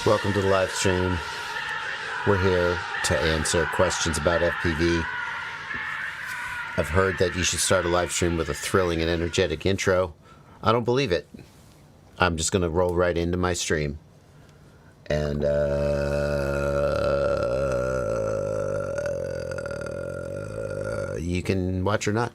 Welcome to the live stream. We're here to answer questions about FPV. I've heard that you should start a live stream with a thrilling and energetic intro. I don't believe it. I'm just going to roll right into my stream. And, you can watch or not.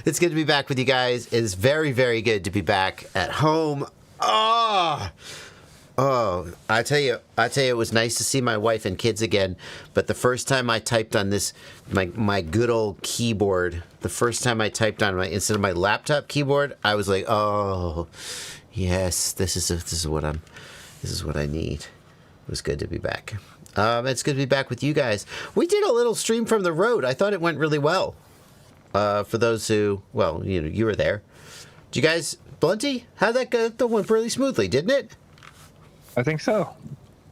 It's good to be back with you guys. It is very, very good to be back at home. Oh, I tell you, it was nice to see my wife and kids again. But the first time I typed on this, my good old keyboard, the first time I typed on instead of my laptop keyboard, I was like, oh, yes, this is what I need. It was good to be back. It's good to be back with you guys. We did a little stream from the road. I thought it went really well. For those who, well, you were there. Did you guys, Blunty, how'd that go? That went really smoothly, didn't it? I think so.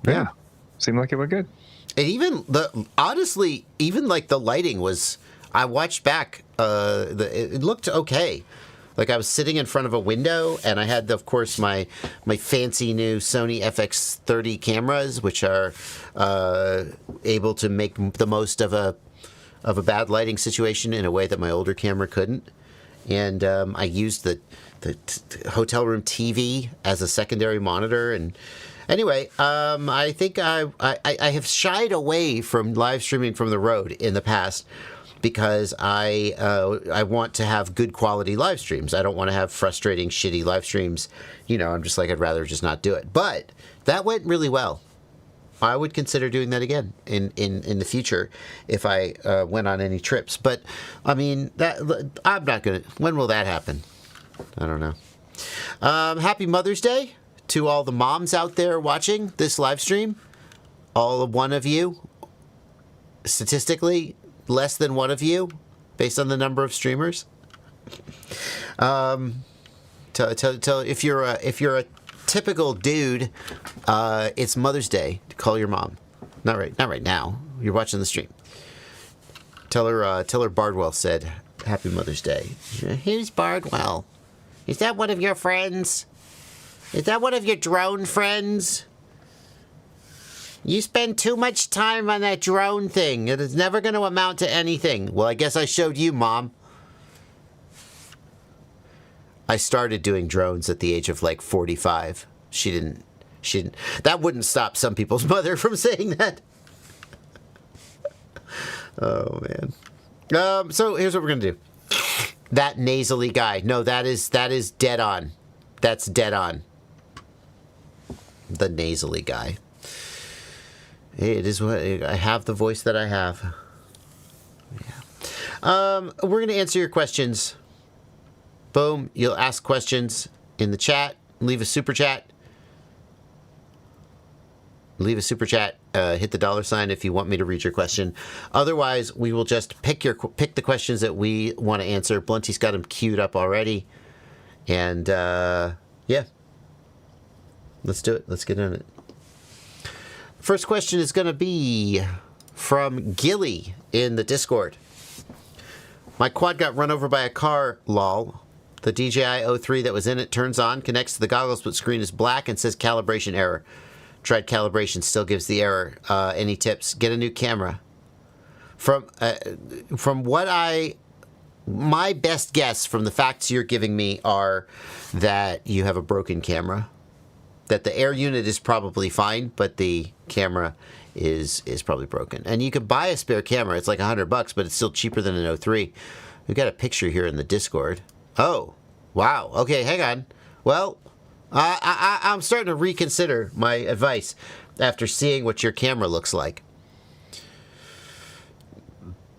Yeah. Seemed like it went good. And even honestly, even like the lighting was, I watched back, it looked okay. Like I was sitting in front of a window and I had, of course, my fancy new Sony FX30 cameras, which are able to make the most of a bad lighting situation in a way that my older camera couldn't. And I used the hotel room TV as a secondary monitor. And anyway, I think I have shied away from live streaming from the road in the past because I want to have good quality live streams. I don't want to have frustrating, shitty live streams. I'm just like, I'd rather just not do it. But that went really well. I would consider doing that again in the future if I went on any trips. But, I mean, I'm not going to... When will that happen? I don't know. Happy Mother's Day to all the moms out there watching this live stream. All of one of you. Statistically, less than one of you, based on the number of streamers. If you're a typical dude, it's Mother's Day. Call your mom. Not right now. You're watching the stream. Tell her Bardwell said Happy Mother's Day. Who's Bardwell? Is that one of your friends? Is that one of your drone friends? You spend too much time on that drone thing. It is never going to amount to anything. Well, I guess I showed you, Mom. I started doing drones at the age of like 45. She didn't. That wouldn't stop some people's mother from saying that. Oh, man. So here's what we're going to do. That nasally guy. No, that is dead on. That's dead on. The nasally guy. It is what I have, the voice that I have. Yeah. We're going to answer your questions. Boom. You'll ask questions in the chat. Leave a super chat. Hit the $sign if you want me to read your question. Otherwise, we will just pick the questions that we want to answer. Blunty's got them queued up already. And, yeah. Let's do it. Let's get on it. First question is going to be from Gilly in the Discord. My quad got run over by a car, lol. The DJI 03 that was in it turns on, connects to the goggles, but screen is black and says calibration error. Tried calibration, still gives the error. Any tips? Get a new camera. From what my best guess from the facts you're giving me are that you have a broken camera. That the air unit is probably fine, but the camera is probably broken. And you could buy a spare camera. It's like $100, but it's still cheaper than an 03. We've got a picture here in the Discord. Oh, wow. Okay, hang on. Well, I'm starting to reconsider my advice after seeing what your camera looks like.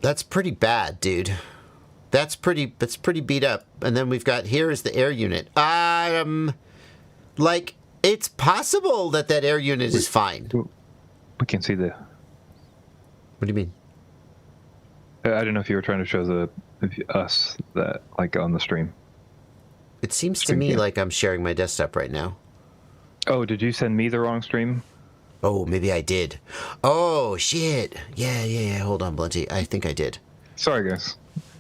That's pretty bad, dude. That's pretty beat up. And then we've got, here is the air unit. Like, it's possible that air unit is fine. We can see the... What do you mean? I don't know if you were trying to show us that, like, on the stream. It seems to me like I'm sharing my desktop right now. Oh, did you send me the wrong stream? Oh, maybe I did. Oh, shit. Yeah. Hold on, Blunty. I think I did. Sorry, guys.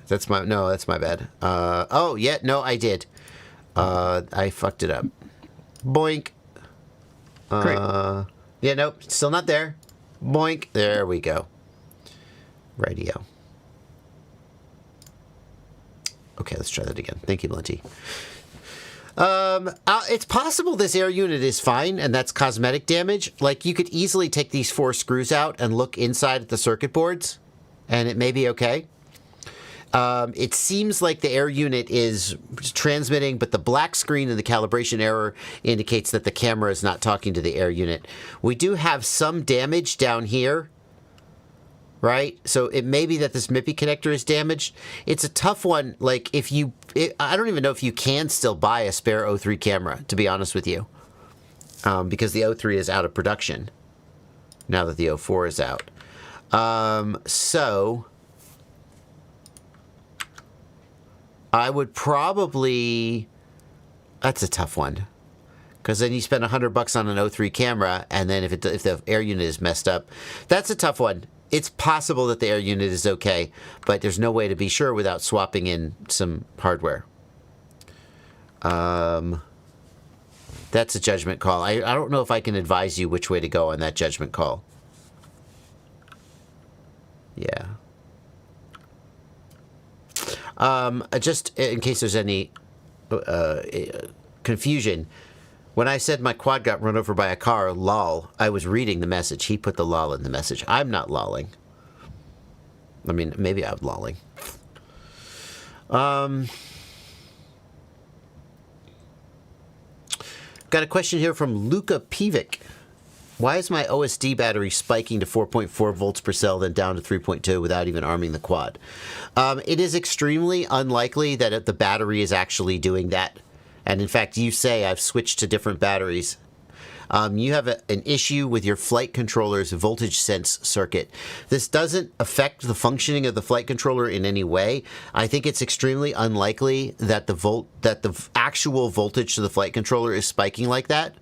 That's my bad. Oh, yeah, no, I did. I fucked it up. Boink. Great. Yeah, nope, still not there. Boink. There we go. Radio. Okay, let's try that again. Thank you, Blinty. It's possible this air unit is fine, and that's cosmetic damage. Like, you could easily take these 4 screws out and look inside at the circuit boards, and it may be okay. It seems like the air unit is transmitting, but the black screen and the calibration error indicates that the camera is not talking to the air unit. We do have some damage down here, right? So it may be that this MIPI connector is damaged. It's a tough one. Like, I don't even know if you can still buy a spare O3 camera, to be honest with you, because the O3 is out of production now that the O4 is out. So I would probably... That's a tough one. Because then you spend $100 on an O3 camera, and then if the air unit is messed up, that's a tough one. It's possible that the air unit is okay, but there's no way to be sure without swapping in some hardware. That's a judgment call. I don't know if I can advise you which way to go on that judgment call. Yeah. Just in case there's any confusion, when I said my quad got run over by a car, lol, I was reading the message. He put the lol in the message. I'm not lolling. I mean, maybe I'm lolling. Got a question here from Luca Pivic. Why is my OSD battery spiking to 4.4 volts per cell, then down to 3.2 without even arming the quad? It is extremely unlikely that the battery is actually doing that. And in fact, you say I've switched to different batteries. You have an issue with your flight controller's voltage sense circuit. This doesn't affect the functioning of the flight controller in any way. I think it's extremely unlikely that the actual voltage to the flight controller is spiking like that.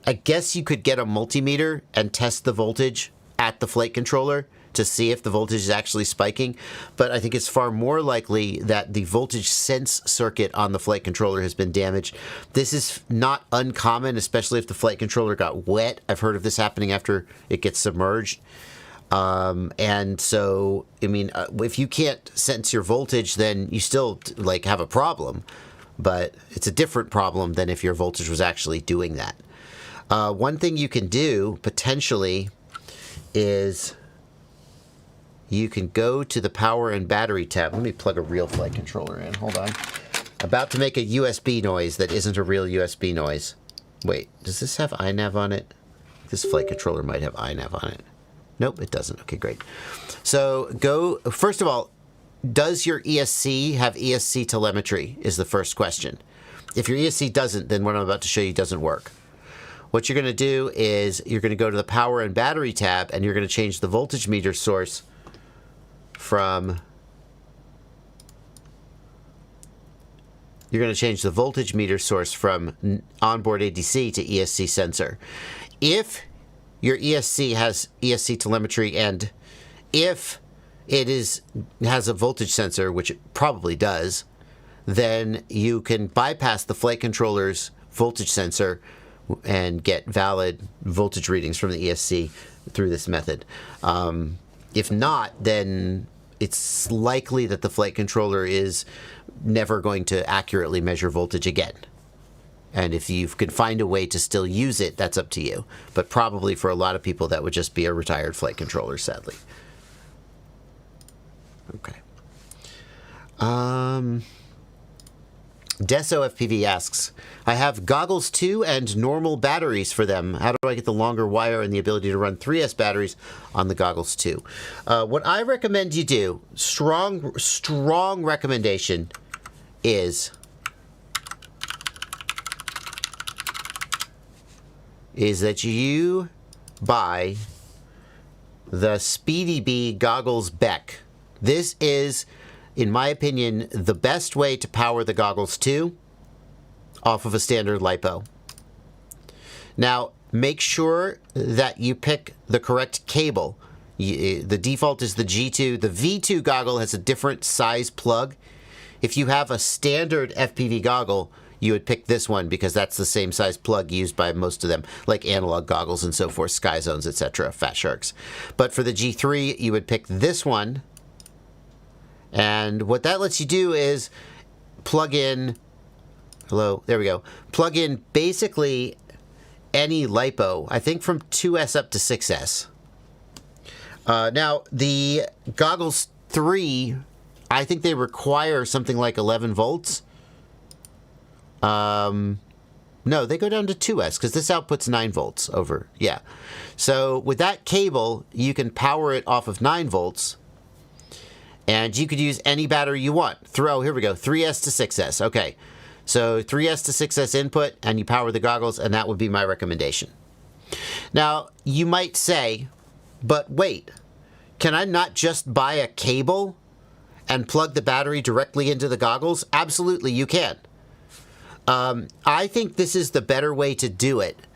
I guess you could get a multimeter and test the voltage at the flight controller to see if the voltage is actually spiking, but I think it's far more likely that the voltage sense circuit on the flight controller has been damaged. This is not uncommon, especially if the flight controller got wet. I've heard of this happening after it gets submerged. And so, I mean, if you can't sense your voltage, then you still have a problem, but it's a different problem than if your voltage was actually doing that. One thing you can do potentially is you can go to the power and battery tab. Let me plug a real flight controller in. Hold on. About to make a USB noise that isn't a real USB noise. Wait, does this have iNav on it? This flight controller might have iNav on it. Nope, it doesn't. Okay, great. So go, first of all, does your ESC have ESC telemetry is the first question. If your ESC doesn't, then what I'm about to show you doesn't work. What you're going to do is you're going to go to the power and battery tab, and you're going to change the voltage meter source from... You're going to change the voltage meter source from onboard ADC to ESC sensor. If your ESC has ESC telemetry, and if it has a voltage sensor, which it probably does, then you can bypass the flight controller's voltage sensor and get valid voltage readings from the ESC through this method. If not, then it's likely that the flight controller is never going to accurately measure voltage again. And if you can find a way to still use it, that's up to you. But probably for a lot of people, that would just be a retired flight controller, sadly. Okay. Deso FPV asks, I have Goggles 2 and normal batteries for them. How do I get the longer wire and the ability to run 3S batteries on the Goggles 2? What I recommend you do, strong recommendation, is that you buy the Speedy Bee Goggles Beck. This is, in my opinion, the best way to power the Goggles 2 off of a standard LiPo. Now, make sure that you pick the correct cable. The default is the G2. The V2 goggle has a different size plug. If you have a standard FPV goggle, you would pick this one because that's the same size plug used by most of them, like analog goggles and so forth, Sky Zones, etc., Fat Sharks. But for the G3, you would pick this one. And what that lets you do is plug in, there we go, plug in basically any LiPo, I think from 2S up to 6S. Now, the Goggles 3, I think they require something like 11 volts. No, they go down to 2S because this outputs 9 volts over. Yeah. So with that cable, you can power it off of 9 volts. And you could use any battery you want. Here we go. 3S to 6S. Okay. So 3S to 6S input, and you power the goggles, and that would be my recommendation. Now, you might say, but wait, can I not just buy a cable and plug the battery directly into the goggles? Absolutely, you can. I think this is the better way to do it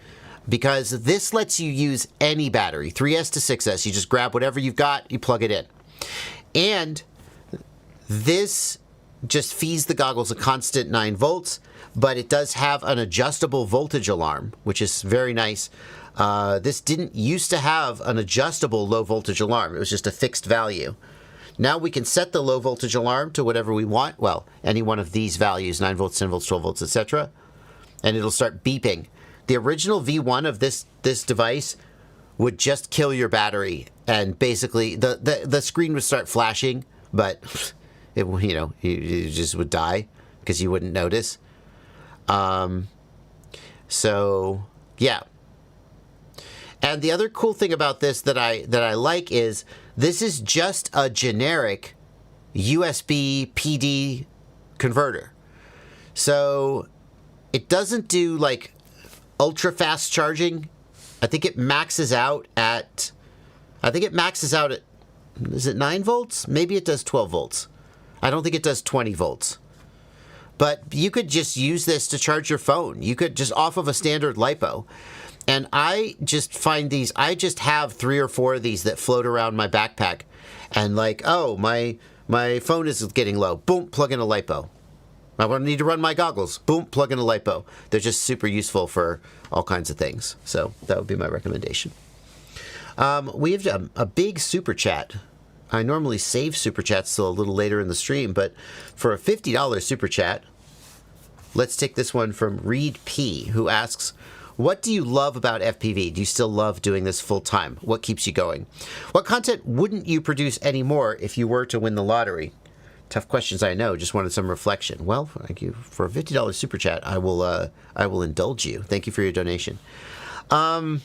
because this lets you use any battery, 3S to 6S. You just grab whatever you've got, you plug it in. And this just feeds the goggles a constant 9 volts, but it does have an adjustable voltage alarm, which is very nice. This didn't used to have an adjustable low voltage alarm. It was just a fixed value. Now we can set the low voltage alarm to whatever we want. Well, any one of these values, 9 volts, 10 volts, 12 volts, etc. And it'll start beeping. The original V1 of this device would just kill your battery, and basically the screen would start flashing, but it, you just would die because you wouldn't notice. So yeah. And the other cool thing about this that I like is this is just a generic USB PD converter. So it doesn't do like ultra fast charging. I think it maxes out at, is it 9 volts? Maybe it does 12 volts. I don't think it does 20 volts. But you could just use this to charge your phone. You could just off of a standard LiPo. And I just find these, I just have 3 or 4 of these that float around my backpack. And like, oh, my phone is getting low. Boom, plug in a LiPo. I need to run my goggles. Boom, plug in a LiPo. They're just super useful for all kinds of things. So that would be my recommendation. We have a big super chat. I normally save super chats till a little later in the stream, but for a $50 super chat, let's take this one from Reed P, who asks, what do you love about FPV? Do you still love doing this full time? What keeps you going? What content wouldn't you produce anymore if you were to win the lottery? Tough questions, I know. Just wanted some reflection. Well, thank you for a $50 super chat. I will indulge you. Thank you for your donation. As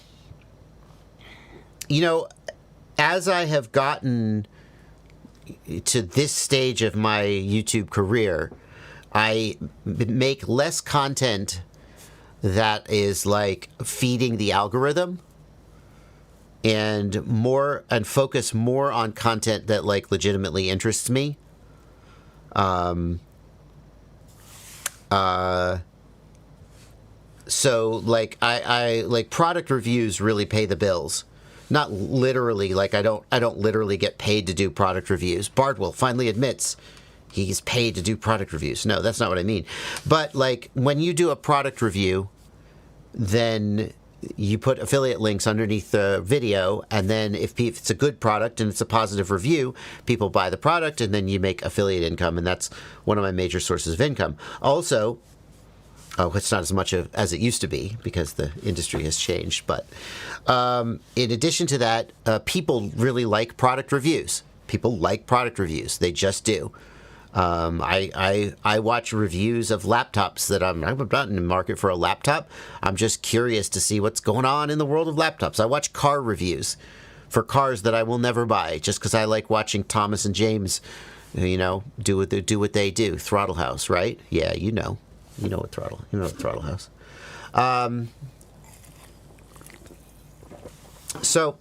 I have gotten to this stage of my YouTube career, I make less content that is like feeding the algorithm and focus more on content that like legitimately interests me. So like I like product reviews really pay the bills. Not literally, like I don't literally get paid to do product reviews. Bardwell finally admits he's paid to do product reviews. No, that's not what I mean. But like when you do a product review, then you put affiliate links underneath the video, and then if it's a good product and it's a positive review, people buy the product, and then you make affiliate income, and that's one of my major sources of income. Also, it's not as much as it used to be because the industry has changed, but in addition to that, people really like product reviews. People like product reviews. They just do. I watch reviews of laptops that I'm not in the market for a laptop. I'm just curious to see what's going on in the world of laptops. I watch car reviews for cars that I will never buy just because I like watching Thomas and James, do what they do. Throttle House, right? Yeah, you know what Throttle House. So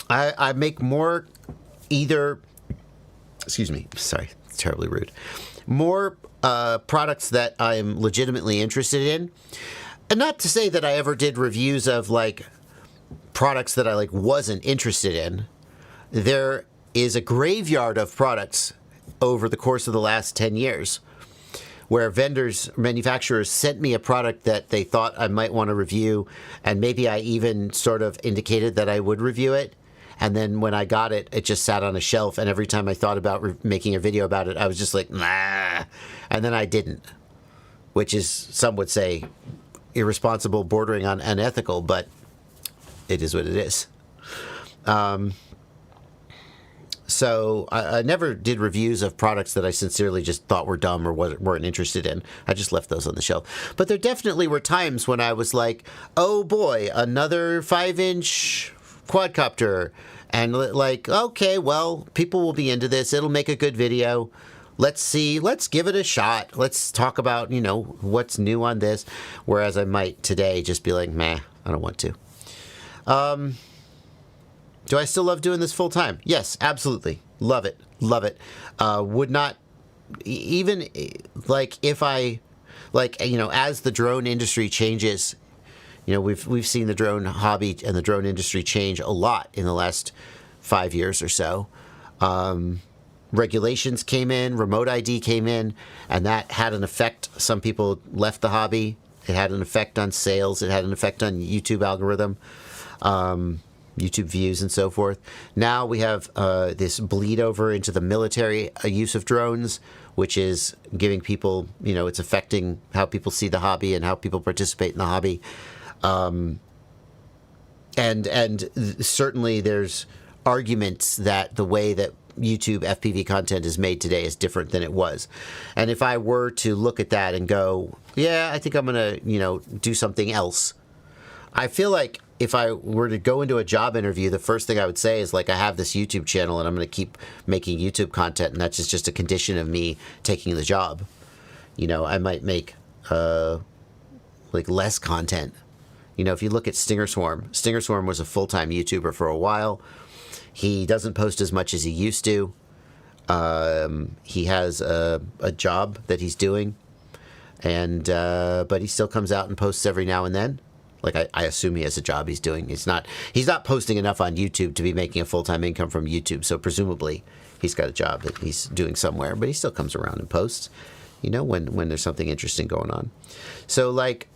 I make more excuse me, sorry, terribly rude. More products that I'm legitimately interested in. And not to say that I ever did reviews of like products that I like wasn't interested in. There is a graveyard of products over the course of the last 10 years where manufacturers sent me a product that they thought I might want to review, and maybe I even sort of indicated that I would review it. And then when I got it, it just sat on a shelf, and every time I thought about making a video about it, I was just like, nah. And then I didn't, which is, some would say, irresponsible, bordering on unethical, but it is what it is. So I never did reviews of products that I sincerely just thought were dumb or weren't interested in. I just left those on the shelf. But there definitely were times when I was like, oh boy, another 5-inch quadcopter. And like, okay, well, people will be into this. It'll make a good video. Let's see. Let's give it a shot. Let's talk about, what's new on this. Whereas I might today just be like, meh, I don't want to. Do I still love doing this full time? Yes, absolutely. Love it. Love it. Would not, even like if I, as the drone industry changes, we've seen the drone hobby and the drone industry change a lot in the last 5 years or so. Regulations came in, remote ID came in, and that had an effect. Some people left the hobby. It had an effect on sales. It had an effect on YouTube algorithm. YouTube views and so forth. Now we have this bleed over into the military use of drones, which is giving people, it's affecting how people see the hobby and how people participate in the hobby. And certainly there's arguments that the way that YouTube FPV content is made today is different than it was. And if I were to look at that and go, yeah, I think I'm going to, do something else, I feel like if I were to go into a job interview, the first thing I would say is, like, I have this YouTube channel and I'm going to keep making YouTube content, and that's just a condition of me taking the job. I might make less content. If you look at Stinger Swarm was a full-time YouTuber for a while. He doesn't post as much as he used to. He has a job that he's doing, and but he still comes out and posts every now and then. Like, I assume he has a job he's doing. He's not posting enough on YouTube to be making a full-time income from YouTube. So presumably he's got a job that he's doing somewhere, but he still comes around and posts, when there's something interesting going on. So, like,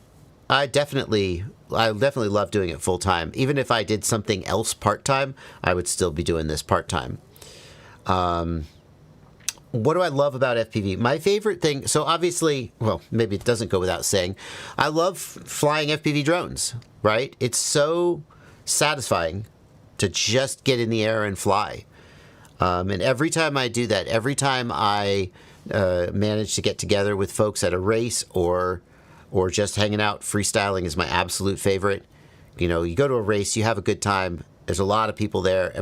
I definitely love doing it full-time. Even if I did something else part-time, I would still be doing this part-time. What do I love about FPV? My favorite thing, so obviously, well, maybe it doesn't go without saying, I love flying FPV drones, right? It's so satisfying to just get in the air and fly. And every time I do that, every time I manage to get together with folks at a race or just hanging out, freestyling is my absolute favorite. You go to a race, you have a good time. There's a lot of people there.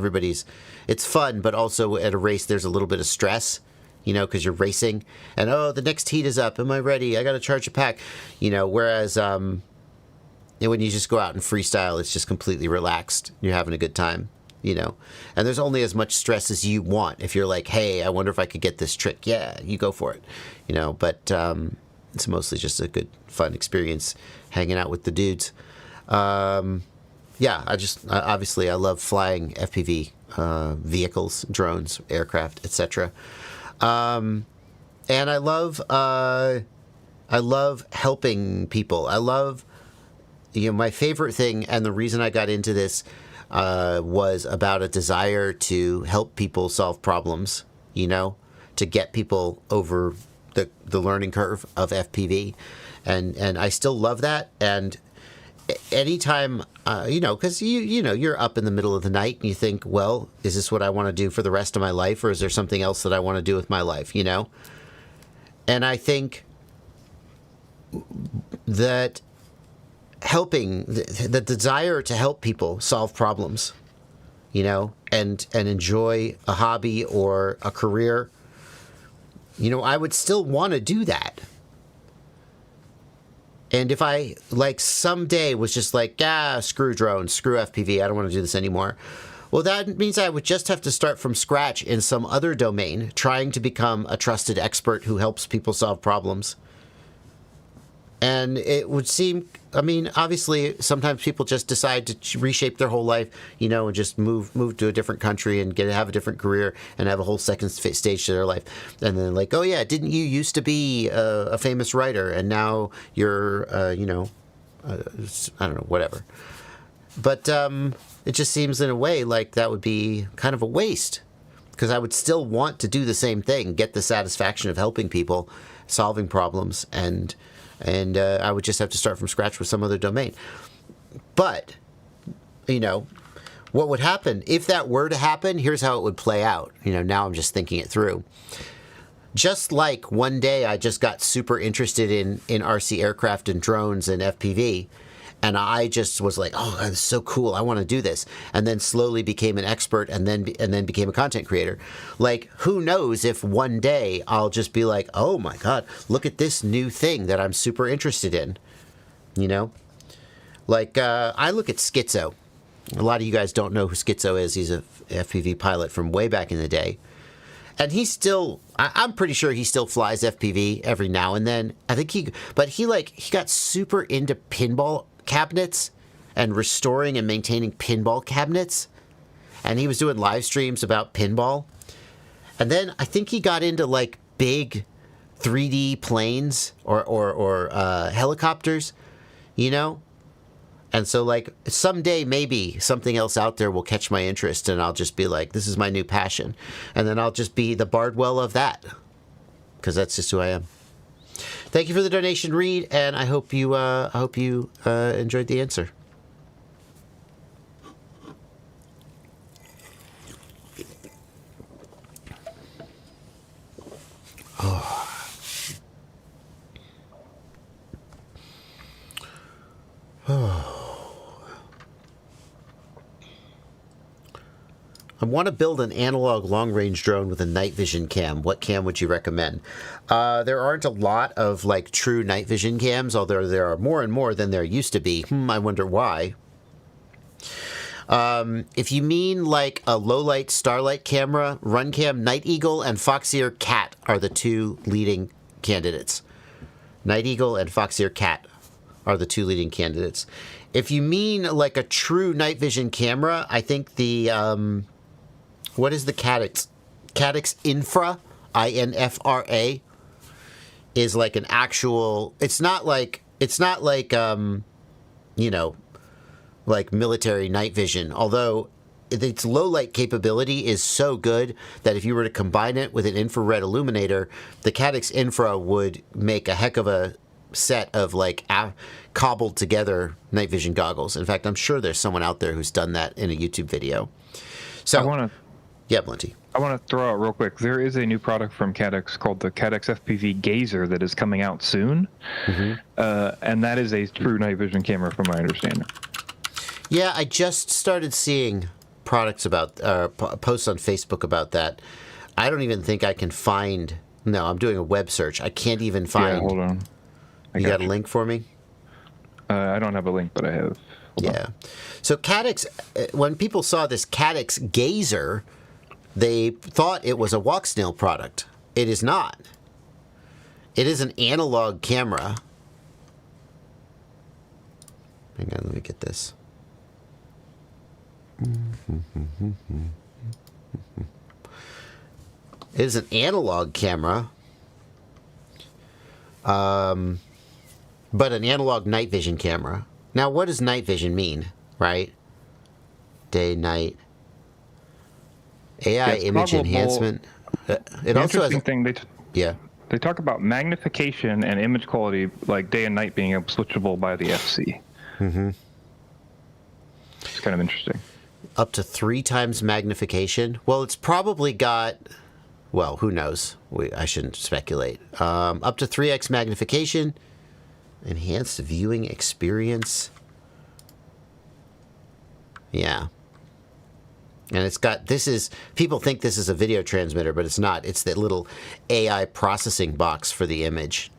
It's fun, but also at a race, there's a little bit of stress. Because you're racing, and the next heat is up. Am I ready? I got to charge a pack. Whereas when you just go out and freestyle, it's just completely relaxed. You're having a good time, and there's only as much stress as you want. If you're like, hey, I wonder if I could get this trick. Yeah, you go for it, but it's mostly just a good, fun experience hanging out with the dudes. Yeah, obviously I love flying FPV vehicles, drones, aircraft, etc. And I love helping people. I love, my favorite thing, and the reason I got into this was about a desire to help people solve problems, to get people over the learning curve of FPV. And I still love that. And anytime, because you're up in the middle of the night and you think, well, is this what I want to do for the rest of my life, or is there something else that I want to do with my life, And I think that helping, the desire to help people solve problems, and enjoy a hobby or a career, I would still want to do that. And if I, someday was just like, screw drones, screw FPV, I don't want to do this anymore. Well, that means I would just have to start from scratch in some other domain, trying to become a trusted expert who helps people solve problems. And it would seem, I mean, obviously, sometimes people just decide to reshape their whole life, you know, and just move to a different country and have a different career and have a whole second stage to their life. And then like, oh yeah, didn't you used to be a famous writer and now you're, you know, I don't know, whatever. But it just seems in a way like that would be kind of a waste, because I would still want to do the same thing, get the satisfaction of helping people, solving problems, and I would just have to start from scratch with some other domain. But, you know, what would happen if that were to happen? Here's how it would play out. You know, now I'm just thinking it through. Just like one day I just got super interested in RC aircraft and drones and FPV, and I just was like, oh, that's so cool, I want to do this. And then slowly became an expert and then became a content creator. Like, who knows if one day I'll just be like, oh my God, look at this new thing that I'm super interested in. You know? Like, I look at Schizo. A lot of you guys don't know who Schizo is. He's a FPV pilot from way back in the day. And he's still, I'm pretty sure he still flies FPV every now and then. I think he got super into pinball cabinets and restoring and maintaining pinball cabinets. And he was doing live streams about pinball. And then I think he got into like big 3D planes or helicopters, you know? And so, like, someday maybe something else out there will catch my interest, and I'll just be like, this is my new passion. And then I'll just be the Bardwell of that, because that's just who I am. Thank you for the donation, Reed, and I hope you enjoyed the answer. Oh. Oh. I want to build an analog long-range drone with a night vision cam. What cam would you recommend? There aren't a lot of like true night vision cams, although there are more and more than there used to be. I wonder why. If you mean like a low-light starlight camera, Runcam Night Eagle and Foxeer Cat are the two leading candidates. Night Eagle and Foxeer Cat are the two leading candidates. If you mean like a true night vision camera, I think the what is the Caddx? Caddx Infra, INFRA, is like an actual. It's not like you know, like military night vision. Although its low light capability is so good that if you were to combine it with an infrared illuminator, the Caddx Infra would make a heck of a set of like cobbled together night vision goggles. In fact, I'm sure there's someone out there who's done that in a YouTube video. So yeah, Blinty. I want to throw out real quick. There is a new product from Caddx called the Caddx FPV Gazer that is coming out soon, and that is a true night vision camera, from my understanding. Yeah, I just started seeing products about posts on Facebook about that. I don't even think I can find. No, I'm doing a web search. I can't even find. Yeah, hold on. You got a link for me? I don't have a link, but I have. Hold on. So Caddx, when people saw this Caddx Gazer, they thought it was a walk snail product. It is not. It is an analog camera. Hang on, let me get this. It is an analog camera, but an analog night vision camera. Now, what does night vision mean, right? Day, night. AI image enhancement. It also has. They talk about magnification and image quality, like day and night being switchable by the FC. It's kind of interesting. Up to 3 times magnification. Well, it's probably got. Well, who knows? I shouldn't speculate. Up to 3x magnification, enhanced viewing experience. Yeah. And it's got, people think this is a video transmitter, but it's not. It's that little AI processing box for the image.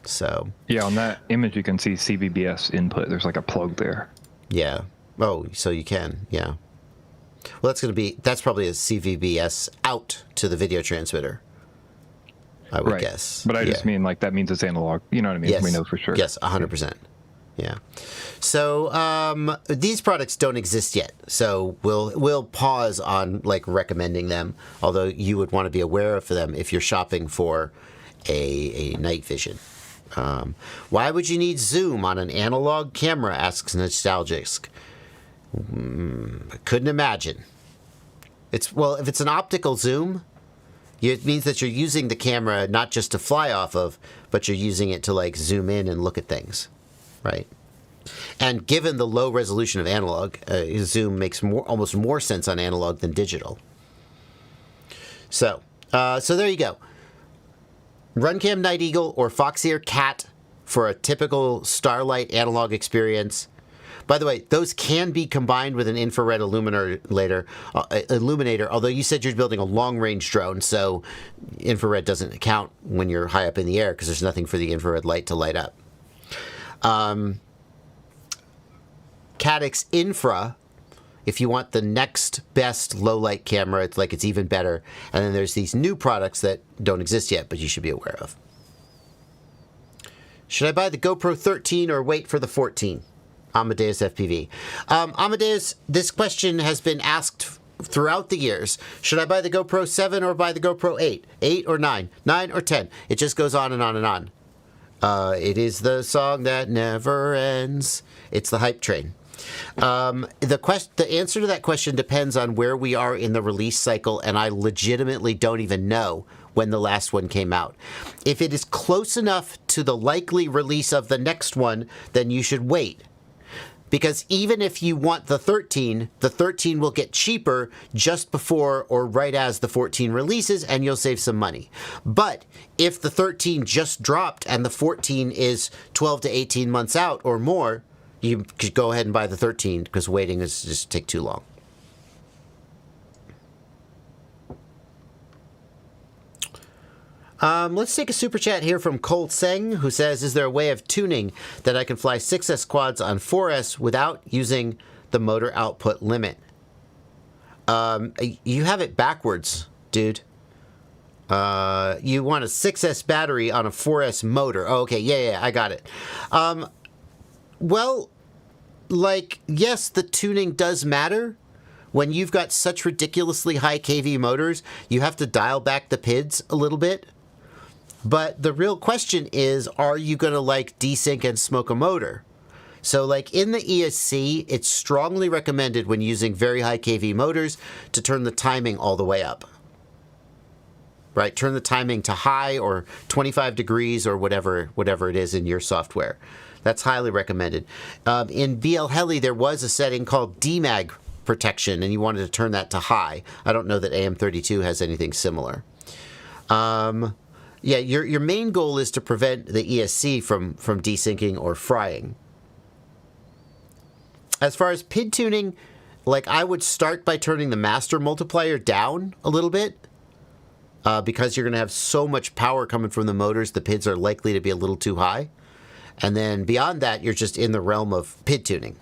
So. Yeah, on that image you can see CVBS input. There's like a plug there. Yeah. Oh, so you can, yeah. Well, that's probably a CVBS out to the video transmitter. I would Right. guess. But I just mean like that means it's analog. You know what I mean? Yes. We know for sure. Yes, 100%. Yeah. So these products don't exist yet. So we'll pause on like recommending them, although you would want to be aware of them if you're shopping for a night vision. Why would you need zoom on an analog camera? Asks Nostalgisk. Couldn't imagine. If it's an optical zoom, it means that you're using the camera not just to fly off of, but you're using it to like zoom in and look at things, right? And given the low resolution of analog, zoom makes almost more sense on analog than digital. So there you go. Runcam Night Eagle or Foxeer Cat for a typical Starlight analog experience. By the way, those can be combined with an infrared illuminator, although you said you're building a long-range drone, so infrared doesn't count when you're high up in the air because there's nothing for the infrared light to light up. Caddx Infra, if you want the next best low-light camera, it's even better. And then there's these new products that don't exist yet, but you should be aware of. Should I buy the GoPro 13 or wait for the 14? Amadeus FPV. Amadeus, this question has been asked throughout the years. Should I buy the GoPro 7 or buy the GoPro 8? 8 or 9? 9 or 10? It just goes on and on and on. It is the song that never ends. It's the hype train. The answer to that question depends on where we are in the release cycle, and I legitimately don't even know when the last one came out. If it is close enough to the likely release of the next one, then you should wait. Because even if you want the 13 will get cheaper just before or right as the 14 releases, and you'll save some money. But if the 13 just dropped and the 14 is 12 to 18 months out or more, you could go ahead and buy the 13 because waiting is just take too long. Let's take a super chat here from Cole Seng, who says, is there a way of tuning that I can fly 6S quads on 4S without using the motor output limit? You have it backwards, dude. You want a 6S battery on a 4S motor. Oh, okay, yeah, I got it. Well, yes, the tuning does matter. When you've got such ridiculously high kV motors, you have to dial back the PIDs a little bit. But the real question is, are you going to desync and smoke a motor? So in the ESC, it's strongly recommended when using very high kV motors to turn the timing all the way up. Right? Turn the timing to high or 25 degrees or whatever it is in your software. That's highly recommended. In BL Heli, there was a setting called DMAG protection, and you wanted to turn that to high. I don't know that AM32 has anything similar. Yeah, your main goal is to prevent the ESC from desyncing or frying. As far as PID tuning, I would start by turning the master multiplier down a little bit. Because you're going to have so much power coming from the motors, the PIDs are likely to be a little too high. And then beyond that, you're just in the realm of PID tuning.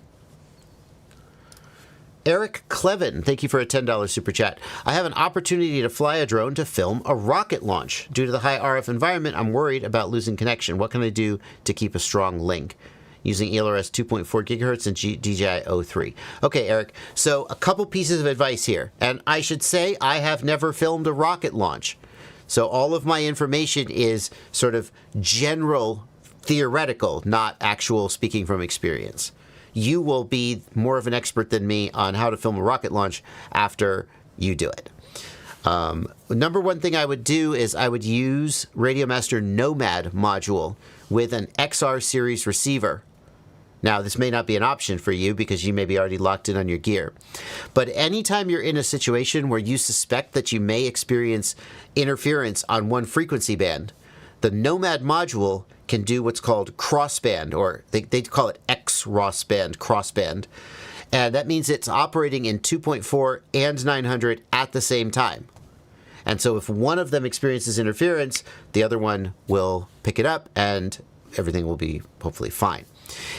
Eric Clevin, thank you for a $10 super chat. I have an opportunity to fly a drone to film a rocket launch. Due to the high RF environment, I'm worried about losing connection. What can I do to keep a strong link? Using ELRS 2.4 gigahertz and DJI O3. Okay, Eric, so a couple pieces of advice here. And I should say I have never filmed a rocket launch. So all of my information is sort of general theoretical, not actual speaking from experience. You will be more of an expert than me on how to film a rocket launch after you do it. Number one thing I would do is I would use Radiomaster Nomad module with an XR series receiver. Now, this may not be an option for you because you may be already locked in on your gear. But anytime you're in a situation where you suspect that you may experience interference on one frequency band, the Nomad module can do what's called crossband, or they call it X-Rossband, crossband. And that means it's operating in 2.4 and 900 at the same time. And so if one of them experiences interference, the other one will pick it up and everything will be hopefully fine.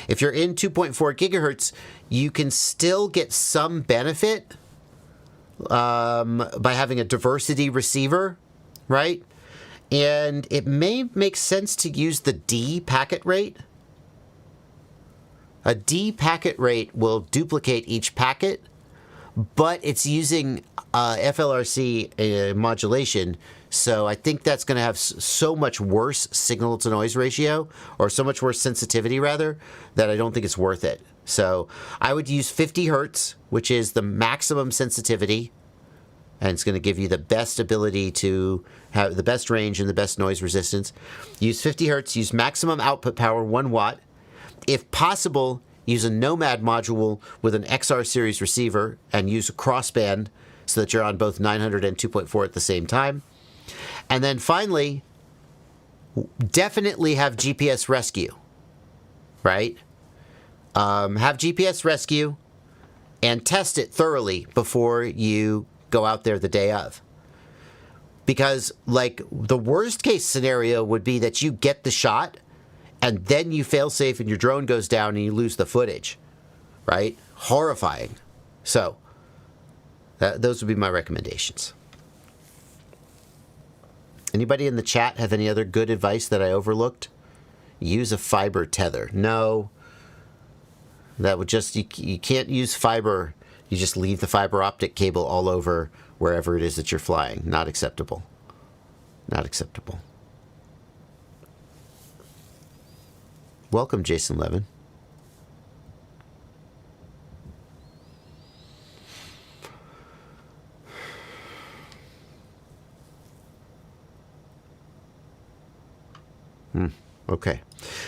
If you're in 2.4 gigahertz, you can still get some benefit by having a diversity receiver, right? And it may make sense to use the D packet rate. A D packet rate will duplicate each packet, but it's using FLRC modulation, so I think that's going to have so much worse signal-to-noise ratio, or so much worse sensitivity, rather, that I don't think it's worth it. So I would use 50 hertz, which is the maximum sensitivity, and it's going to give you the best ability to have the best range and the best noise resistance. Use 50 hertz, use maximum output power, 1 watt. If possible, use a Nomad module with an XR series receiver and use a crossband so that you're on both 900 and 2.4 at the same time. And then finally, definitely have GPS rescue, right? Have GPS rescue and test it thoroughly before you go out there the day of. Because, like, the worst case scenario would be that you get the shot and then you fail safe and your drone goes down and you lose the footage, right? Horrifying. So, those would be my recommendations. Anybody in the chat have any other good advice that I overlooked? Use a fiber tether. No. That would just, you can't use fiber. You just leave the fiber optic cable all over wherever it is that you're flying. Not acceptable. Not acceptable. Welcome, Jason Levin. Okay.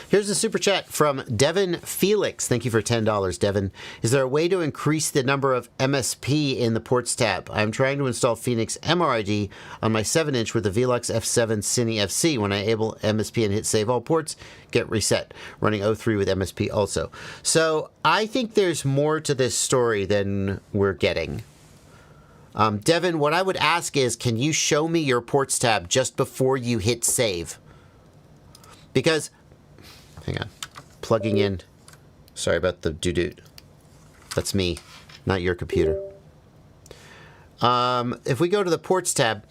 Here's a super chat from Devin Felix. Thank you for $10, Devin. Is there a way to increase the number of MSP in the ports tab? I'm trying to install Phoenix MRID on my 7-inch with the Velux F7 Cine FC. When I enable MSP and hit save all ports, get reset. Running O3 with MSP also. So I think there's more to this story than we're getting. Devin, what I would ask is, can you show me your ports tab just before you hit save? Because, hang on, plugging in. Sorry about the doo-doo. That's me, not your computer. If we go to the ports tab,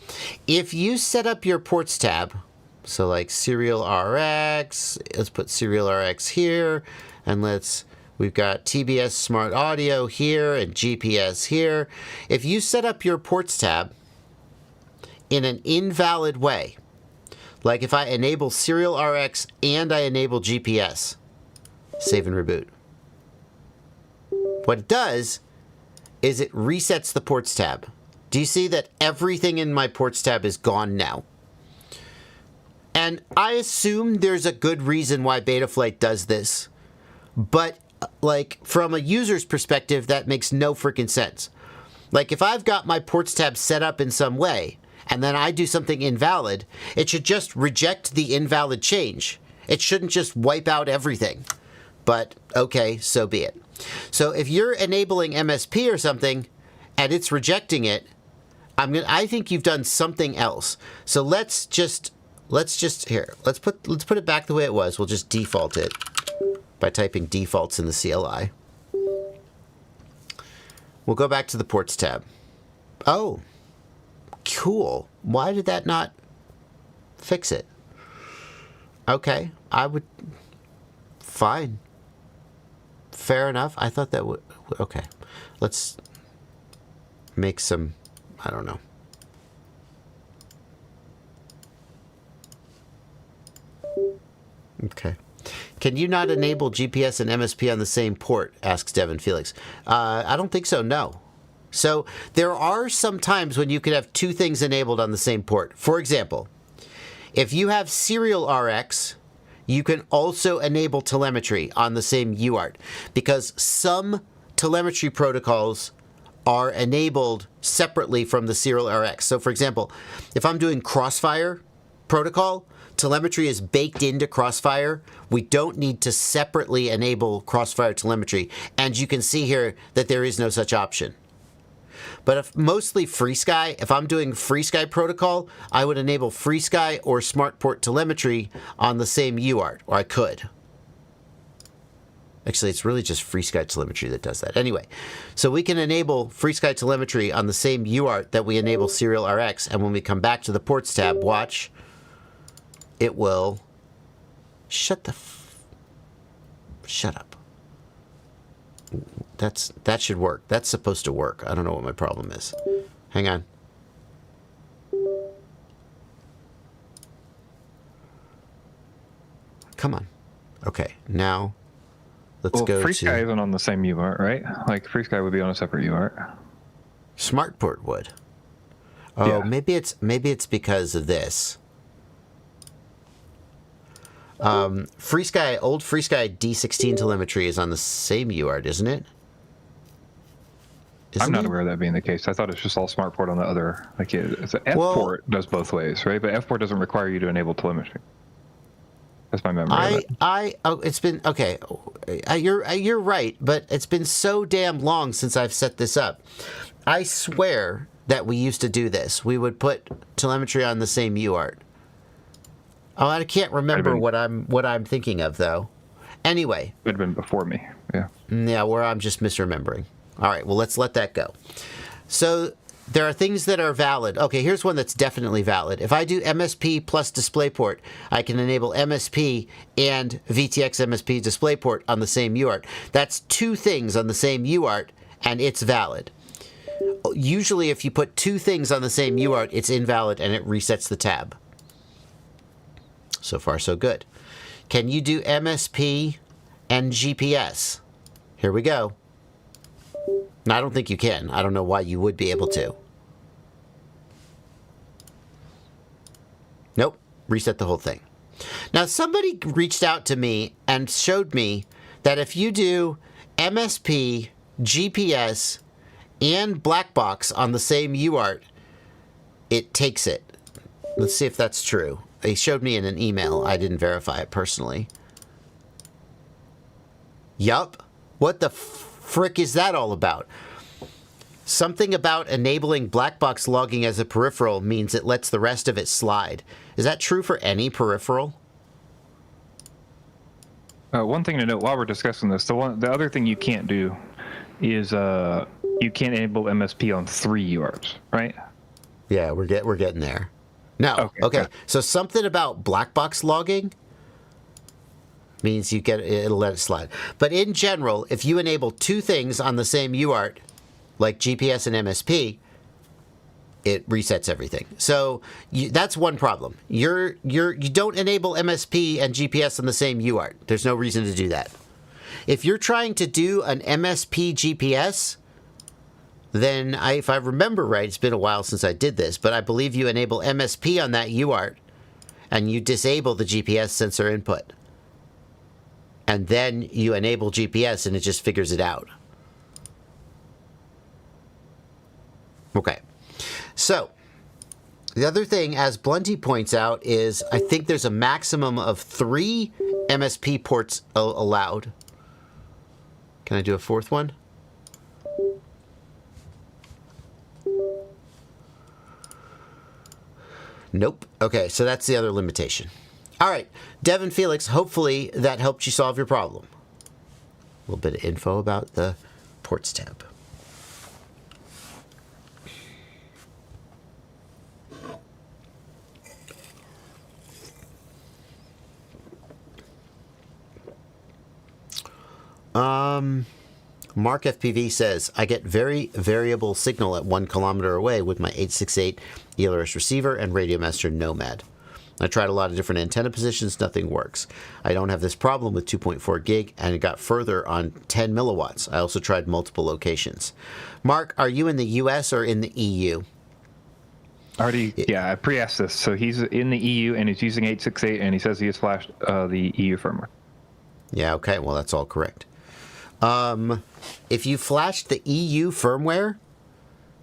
if you set up your ports tab, so like Serial RX, let's put Serial RX here, and we've got TBS Smart Audio here and GPS here. If you set up your ports tab in an invalid way, like if I enable Serial RX and I enable GPS, save and reboot. What it does is it resets the ports tab. Do you see that everything in my ports tab is gone now? And I assume there's a good reason why Betaflight does this. But, like, from a user's perspective, that makes no freaking sense. Like, if I've got my ports tab set up in some way, and then I do something invalid, it should just reject the invalid change. It shouldn't just wipe out everything. But, okay, so be it. So if you're enabling MSP or something, and it's rejecting it, I think you've done something else. So let's just put it back the way it was. We'll just default it by typing defaults in the CLI. We'll go back to the ports tab. Oh. Cool. Why did that not fix it? Okay, fine. Fair enough. I thought that would, okay. Let's make some, I don't know. Okay. Can you not enable GPS and MSP on the same port? Asks Devin Felix. I don't think so, no. So there are some times when you could have two things enabled on the same port. For example, if you have Serial RX, you can also enable telemetry on the same UART, because some telemetry protocols are enabled separately from the Serial RX. So for example, if I'm doing Crossfire protocol, telemetry is baked into Crossfire. We don't need to separately enable Crossfire telemetry. And you can see here that there is no such option. But if mostly FreeSky, if I'm doing FreeSky protocol, I would enable FreeSky or SmartPort telemetry on the same UART, or I could. Actually, it's really just FreeSky telemetry that does that. Anyway, so we can enable FreeSky telemetry on the same UART that we enable Serial RX, and when we come back to the ports tab, watch, it will... Shut up. That should work. That's supposed to work. I don't know what my problem is. Hang on. Come on. Okay, now let's go to... FreeSky isn't on the same UART, right? Like, FreeSky would be on a separate UART. SmartPort would. Oh, Yeah. maybe it's because of this. FreeSky, old FreeSky D16 telemetry is on the same UART, isn't it? I'm not aware of that being the case. I thought it's just all SmartPort on the other. Like, it's an F-port does both ways, right? But F-port doesn't require you to enable telemetry. That's my memory. It's been okay. You're right, but it's been so damn long since I've set this up. I swear that we used to do this. We would put telemetry on the same UART. Oh, I can't remember what I'm thinking of though. Anyway, it would have been before me. Yeah. Yeah, where I'm just misremembering. All right, well, let's let that go. So there are things that are valid. Okay, here's one that's definitely valid. If I do MSP plus DisplayPort, I can enable MSP and VTX MSP DisplayPort on the same UART. That's two things on the same UART, and it's valid. Usually, if you put two things on the same UART, it's invalid, and it resets the tab. So far, so good. Can you do MSP and GPS? Here we go. No, I don't think you can. I don't know why you would be able to. Nope. Reset the whole thing. Now, somebody reached out to me and showed me that if you do MSP, GPS, and black box on the same UART, it takes it. Let's see if that's true. They showed me in an email. I didn't verify it personally. Yup. What the frick is that all about? Something about enabling black box logging as a peripheral means it lets the rest of it slide. Is that true for any peripheral? One thing to note while we're discussing this, the other thing you can't do is you can't enable MSP on 3 UARTs, right? Yeah, we're getting there. No. Okay. So something about black box logging means it'll let it slide. But in general, if you enable two things on the same UART, like GPS and MSP, it resets everything. So that's one problem. You don't enable MSP and GPS on the same UART. There's no reason to do that. If you're trying to do an MSP GPS, then if I remember right, it's been a while since I did this, but I believe you enable MSP on that UART and you disable the GPS sensor input. And then you enable GPS and it just figures it out. Okay. So, the other thing, as Blunty points out, is I think there's a maximum of 3 MSP ports allowed. Can I do a fourth one? Nope. Okay, so that's the other limitation. All right, Devin Felix, hopefully that helped you solve your problem. A little bit of info about the ports tab. Mark FPV says, I get very variable signal at 1 kilometer away with my 868 ELRS receiver and Radio Master Nomad. I tried a lot of different antenna positions, nothing works. I don't have this problem with 2.4 gig, and it got further on 10 milliwatts. I also tried multiple locations. Mark, are you in the US or in the EU? I pre-asked this. So he's in the EU and he's using 868, and he says he has flashed the EU firmware. Yeah, okay, well, that's all correct. If you flashed the EU firmware,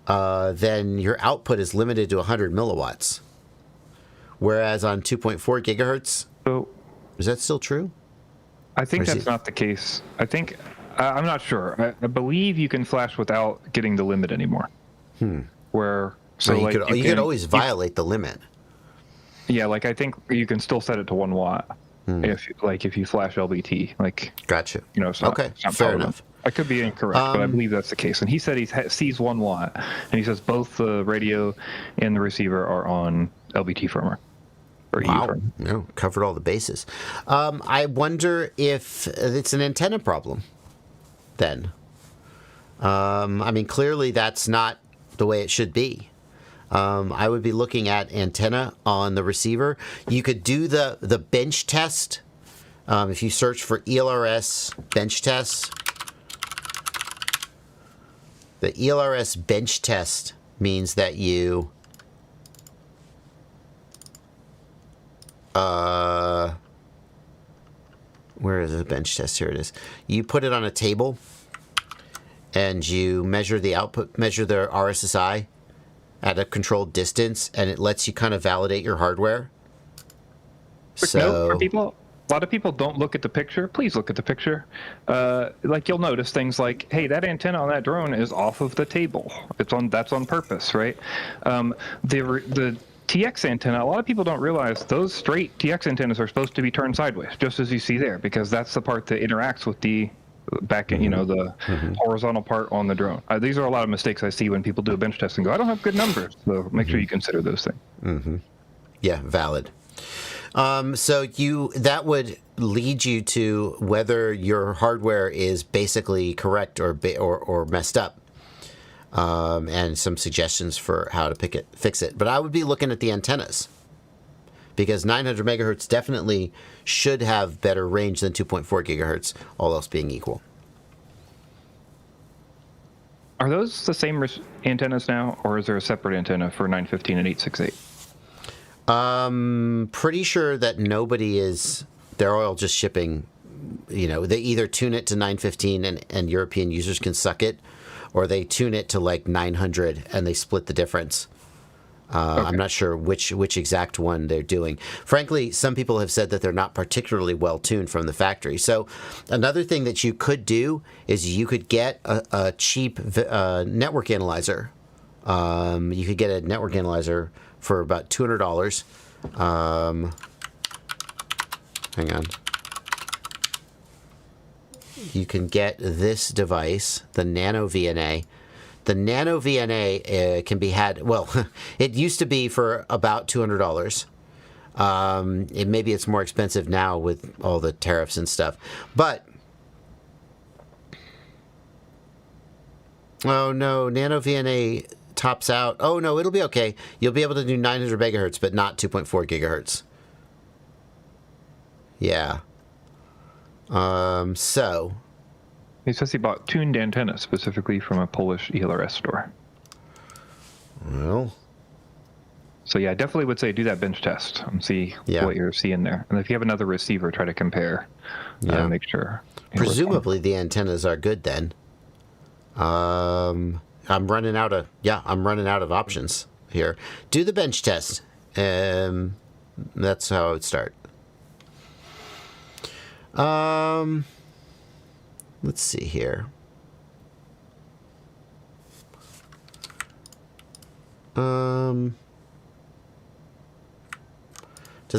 then your output is limited to 100 milliwatts. Whereas on 2.4 gigahertz, so is that still true? I think that's not the case. I think, I'm not sure. I believe you can flash without getting the limit anymore. Where, so you, like you could always violate the limit. Yeah, like I think you can still set it to 1 watt. If you flash LBT, like, gotcha. You know, it's not, okay, it's not fair enough. I could be incorrect, but I believe that's the case. And he said he sees 1 watt, and he says both the radio and the receiver are on LBT firmware. or E Wow, from. no, covered all the bases. I wonder if it's an antenna problem then. I mean, clearly that's not the way it should be. I would be looking at antenna on the receiver. You could do the bench test. If you search for ELRS bench test, the ELRS bench test means that you where is the bench test? Here it is. You put it on a table and you measure the output, measure the RSSI at a controlled distance, and it lets you kind of validate your hardware. Quick note for people. A lot of people don't look at the picture. Please look at the picture. Like, you'll notice things like, hey, that antenna on that drone is off of the table. That's on purpose, right? The TX antenna, a lot of people don't realize those straight TX antennas are supposed to be turned sideways, just as you see there, because that's the part that interacts with the back, the horizontal part on the drone. These are a lot of mistakes I see when people do a bench test and go, I don't have good numbers. So make sure you consider those things. Yeah, valid. So that would lead you to whether your hardware is basically correct or messed up, and some suggestions for how to fix it. But I would be looking at the antennas, because 900 megahertz definitely should have better range than 2.4 gigahertz, all else being equal. Are those the same antennas now, or is there a separate antenna for 915 and 868? Pretty sure that nobody is. They're all just shipping. They either tune it to 915 and European users can suck it, or they tune it to like 900 and they split the difference. Okay. I'm not sure which exact one they're doing. Frankly, some people have said that they're not particularly well tuned from the factory. So another thing that you could do is you could get a cheap network analyzer. You could get a network analyzer for about $200. Hang on. You can get this device, the Nano VNA. The Nano VNA can be had, well, it used to be for about $200. Maybe it's more expensive now with all the tariffs and stuff. But, oh no, Nano VNA tops out. Oh no, it'll be okay. You'll be able to do 900 megahertz, but not 2.4 gigahertz. Yeah. So. He says he bought tuned antenna specifically from a Polish ELRS store. Well. So yeah, I definitely would say do that bench test and see what you're seeing there. And if you have another receiver, try to compare. Make sure. Presumably the antennas are good then. I'm running out of options here. Do the bench test. That's how I would start. Let's see here. Does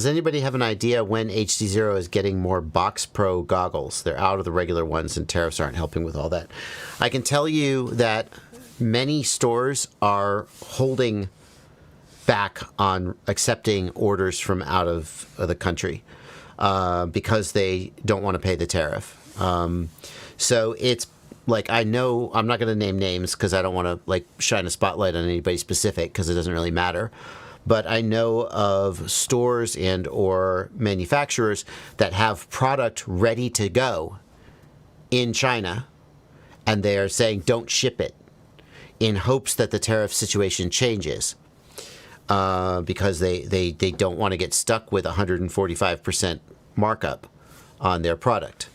anybody have an idea when HD0 is getting more Box Pro goggles? They're out of the regular ones and tariffs aren't helping with all that. I can tell you that many stores are holding back on accepting orders from out of the country because they don't want to pay the tariff. So it's like, I know I'm not going to name names because I don't want to like shine a spotlight on anybody specific because it doesn't really matter. But I know of stores and or manufacturers that have product ready to go in China, and they are saying don't ship it in hopes that the tariff situation changes, because they don't want to get stuck with 145% markup on their product.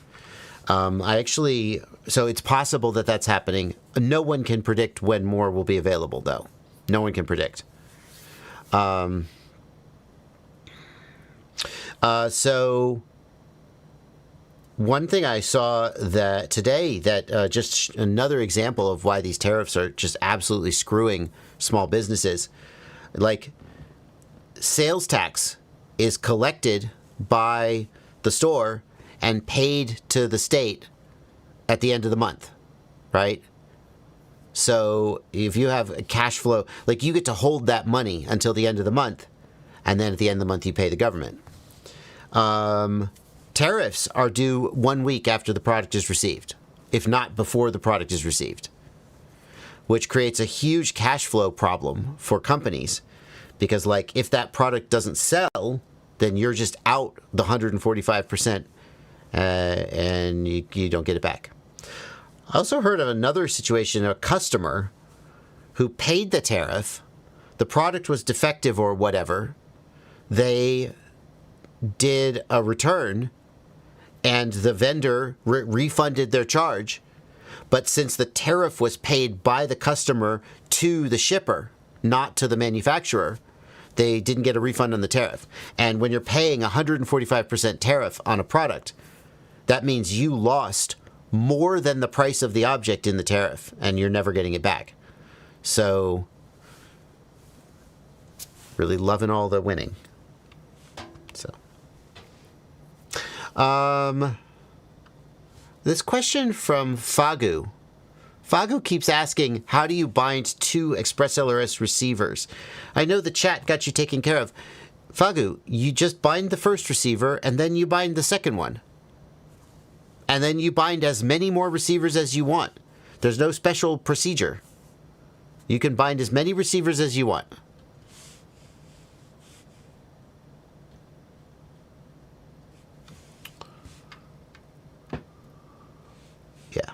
So it's possible that that's happening. No one can predict when more will be available, though. No one can predict. So one thing I saw that today that just another example of why these tariffs are just absolutely screwing small businesses. Like, sales tax is collected by the store and paid to the state at the end of the month, right? So if you have a cash flow, like, you get to hold that money until the end of the month, and then at the end of the month you pay the government. Tariffs are due 1 week after the product is received, if not before the product is received, which creates a huge cash flow problem for companies because, like, if that product doesn't sell, then you're just out the 145%, and you don't get it back. I also heard of another situation, a customer who paid the tariff, the product was defective or whatever, they did a return, and the vendor refunded their charge. But since the tariff was paid by the customer to the shipper, not to the manufacturer, they didn't get a refund on the tariff. And when you're paying 145% tariff on a product, that means you lost more than the price of the object in the tariff, and you're never getting it back. So, really loving all the winning. So, this question from Fagu. Fagu keeps asking, how do you bind two Express LRS receivers? I know the chat got you taken care of. Fagu, you just bind the first receiver, and then you bind the second one. And then you bind as many more receivers as you want. There's no special procedure. You can bind as many receivers as you want. Yeah.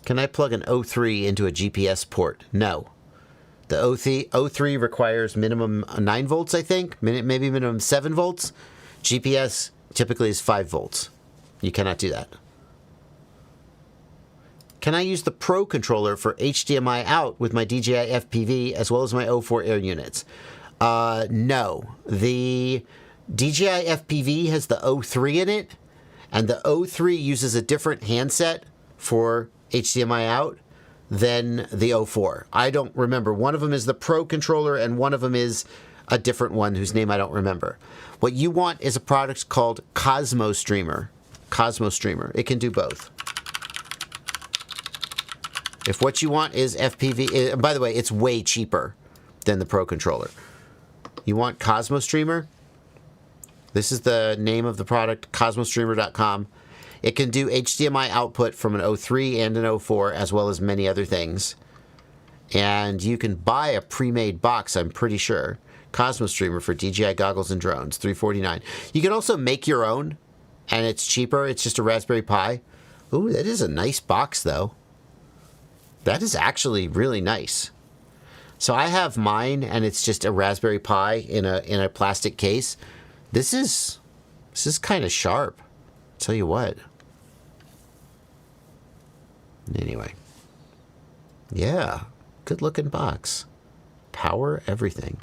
Can I plug an O3 into a GPS port? No. The O3 requires minimum 9 volts, I think. Maybe minimum 7 volts. GPS typically is 5 volts. You cannot do that. Can I use the Pro controller for HDMI out with my DJI FPV as well as my O4 Air units? No. The DJI FPV has the O3 in it, and the O3 uses a different handset for HDMI out than the O4. I don't remember. One of them is the Pro controller, and one of them is a different one whose name I don't remember. What you want is a product called Cosmo Streamer. Cosmo Streamer. It can do both. If what you want is FPV, and by the way, it's way cheaper than the Pro controller. You want Cosmo Streamer? This is the name of the product, cosmostreamer.com. It can do HDMI output from an O3 and an O4, as well as many other things. And you can buy a pre-made box, I'm pretty sure. Cosmo Streamer for DJI goggles and drones, $349. You can also make your own, and it's cheaper. It's just a Raspberry Pi. Ooh, that is a nice box, though. That is actually really nice. So I have mine, and it's just a Raspberry Pi in a plastic case. This is kind of sharp. I'll tell you what. Anyway. Yeah. Good looking box. Power everything.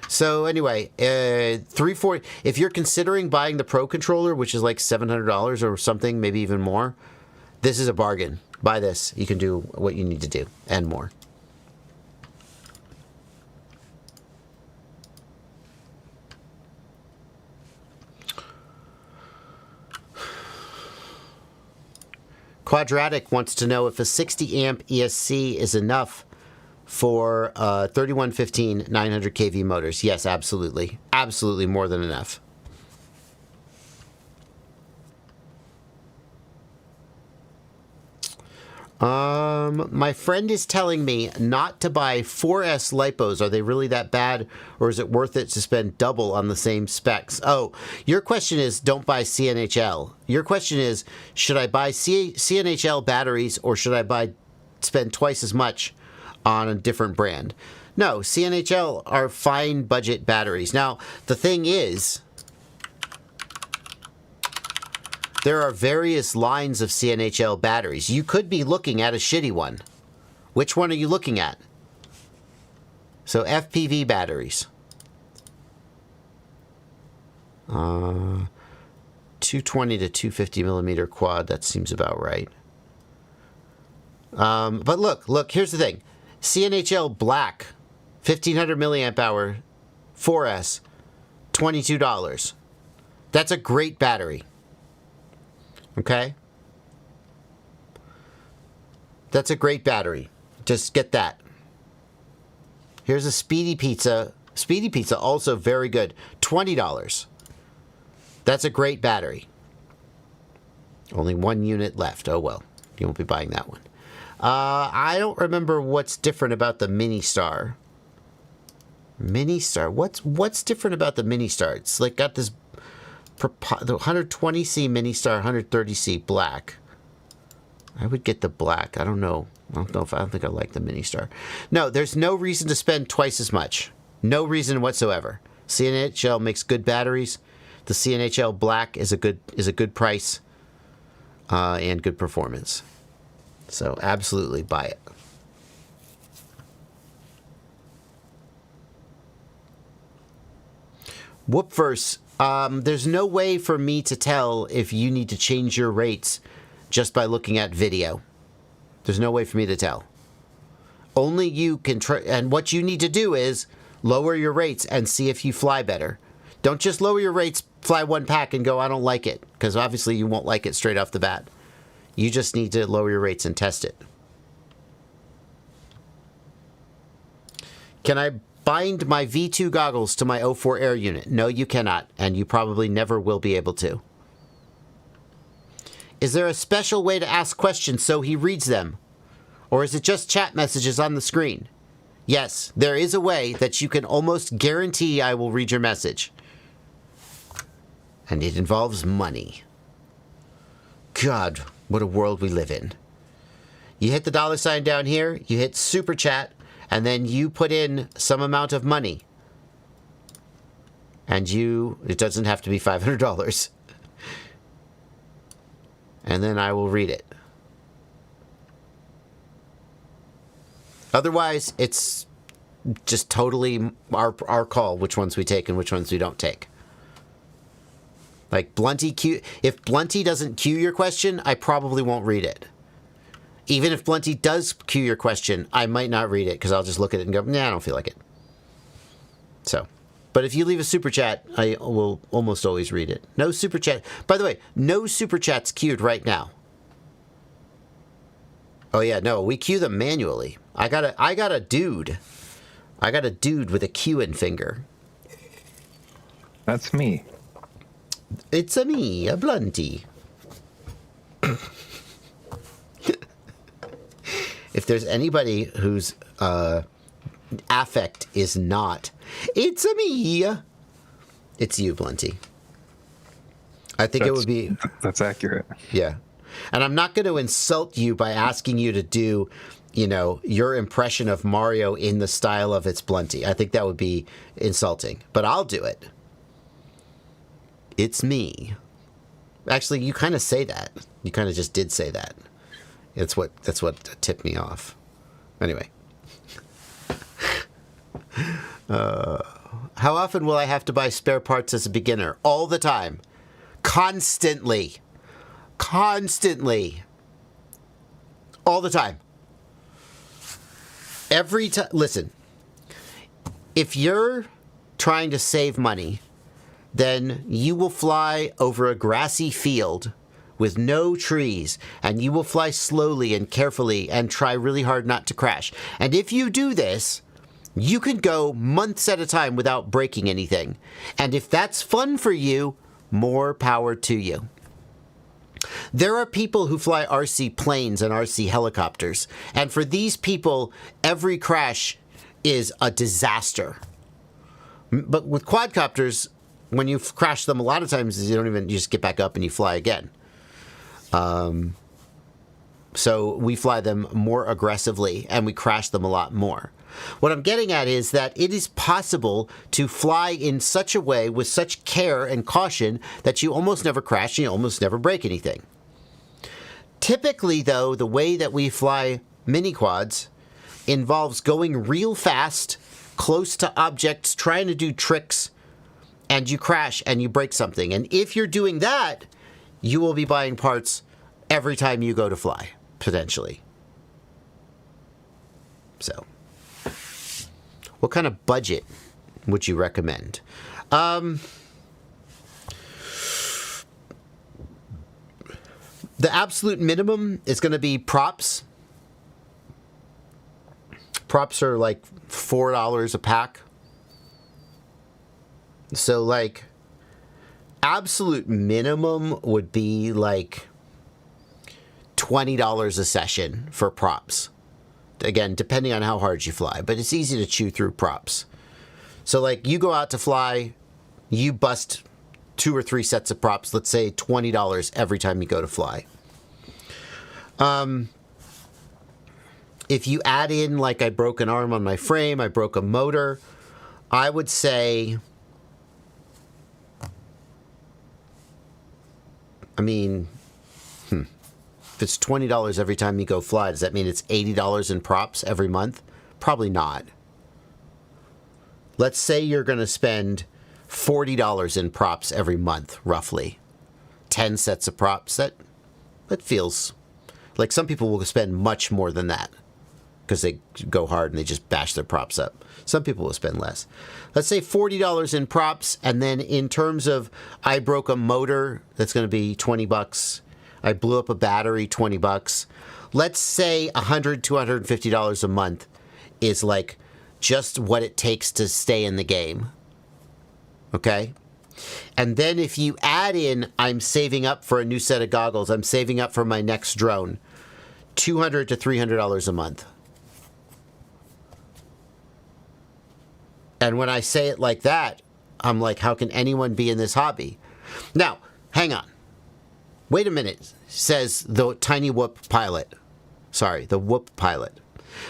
So anyway, $340. If you're considering buying the Pro controller, which is like $700 or something, maybe even more, this is a bargain. Buy this. You can do what you need to do and more. Quadratic wants to know if a 60 amp ESC is enough for 3115 900 kV motors. Yes, absolutely. Absolutely more than enough. My friend is telling me not to buy 4S lipos. Are they really that bad, or is it worth it to spend double on the same specs? Oh, your question is don't buy CNHL. Your question is, should I buy CNHL batteries, or should I spend twice as much on a different brand? No, CNHL are fine budget batteries. Now, the thing is, there are various lines of CNHL batteries. You could be looking at a shitty one. Which one are you looking at? So FPV batteries. 220 to 250 millimeter quad. That seems about right. But look, here's the thing. CNHL Black, 1500 milliamp hour, 4S, $22. That's a great battery. Okay? That's a great battery. Just get that. Here's a Speedy Pizza Speedy Pizza, also very good. $20. That's a great battery. Only 1 unit left. Oh, well. You won't be buying that one. I don't remember what's different about the Mini Star. Mini Star. What's different about the Mini Star? It's like got this the 120C Mini Star, 130C black. I would get the black. I don't know. I don't think I like the Mini Star. No, there's no reason to spend twice as much. No reason whatsoever. CNHL makes good batteries. The CNHL black is a good price and good performance. So absolutely buy it. Whoopverse. There's no way for me to tell if you need to change your rates just by looking at video. There's no way for me to tell. Only you can try, and what you need to do is lower your rates and see if you fly better. Don't just lower your rates, fly one pack and go, I don't like it, because obviously you won't like it straight off the bat. You just need to lower your rates and test it. Can I bind my V2 goggles to my 04 Air unit? No, you cannot, and you probably never will be able to. Is there a special way to ask questions so he reads them? Or is it just chat messages on the screen? Yes, there is a way that you can almost guarantee I will read your message. And it involves money. God, what a world we live in. You hit the $ down here, you hit Super Chat, and then you put in some amount of money. And it doesn't have to be $500. And then I will read it. Otherwise, it's just totally our call which ones we take and which ones we don't take. Like if Blunty doesn't queue your question, I probably won't read it. Even if Blunty does queue your question, I might not read it because I'll just look at it and go, nah, I don't feel like it. So, but if you leave a super chat, I will almost always read it. No super chat. By the way, no super chats queued right now. Oh yeah, no, we queue them manually. I got a dude. I got a dude with a queuing finger. That's me. It's a me, a Blunty. If there's anybody whose affect is not, it's a me. It's you, Blunty. I think it would be... That's accurate. Yeah. And I'm not going to insult you by asking you to do, your impression of Mario in the style of It's Blunty. I think that would be insulting. But I'll do it. It's me. Actually, you kind of say that. You kind of just did say that. That's what tipped me off. Anyway. How often will I have to buy spare parts as a beginner? All the time. Constantly. Constantly. All the time. Every time. Listen. If you're trying to save money, then you will fly over a grassy field with no trees, and you will fly slowly and carefully and try really hard not to crash. And if you do this, you can go months at a time without breaking anything. And if that's fun for you, more power to you. There are people who fly RC planes and RC helicopters, and for these people, every crash is a disaster. But with quadcopters, when you crash them, a lot of times you just get back up and you fly again. So we fly them more aggressively and we crash them a lot more. What I'm getting at is that it is possible to fly in such a way with such care and caution that you almost never crash and you almost never break anything. Typically, though, the way that we fly mini quads involves going real fast, close to objects, trying to do tricks, and you crash and you break something. And if you're doing that, you will be buying parts every time you go to fly, potentially. So, what kind of budget would you recommend? The absolute minimum is going to be props. Props are like $4 a pack. So, like, absolute minimum would be, like, $20 a session for props. Again, depending on how hard you fly. But it's easy to chew through props. So, like, you go out to fly, you bust 2 or 3 sets of props, let's say $20 every time you go to fly. If you add in, like, I broke an arm on my frame, I broke a motor, I would say, I mean, if it's $20 every time you go fly, does that mean it's $80 in props every month? Probably not. Let's say you're going to spend $40 in props every month, roughly. 10 sets of props. That feels like some people will spend much more than that because they go hard and they just bash their props up. Some people will spend less. Let's say $40 in props, and then in terms of I broke a motor, that's going to be $20. I blew up a battery, $20. Let's say $100, $250 a month is like just what it takes to stay in the game. Okay? And then if you add in, I'm saving up for a new set of goggles, I'm saving up for my next drone, $200 to $300 a month. And when I say it like that, I'm like, how can anyone be in this hobby? Now, hang on. Wait a minute, says the Tiny Whoop pilot. Sorry, the Whoop pilot.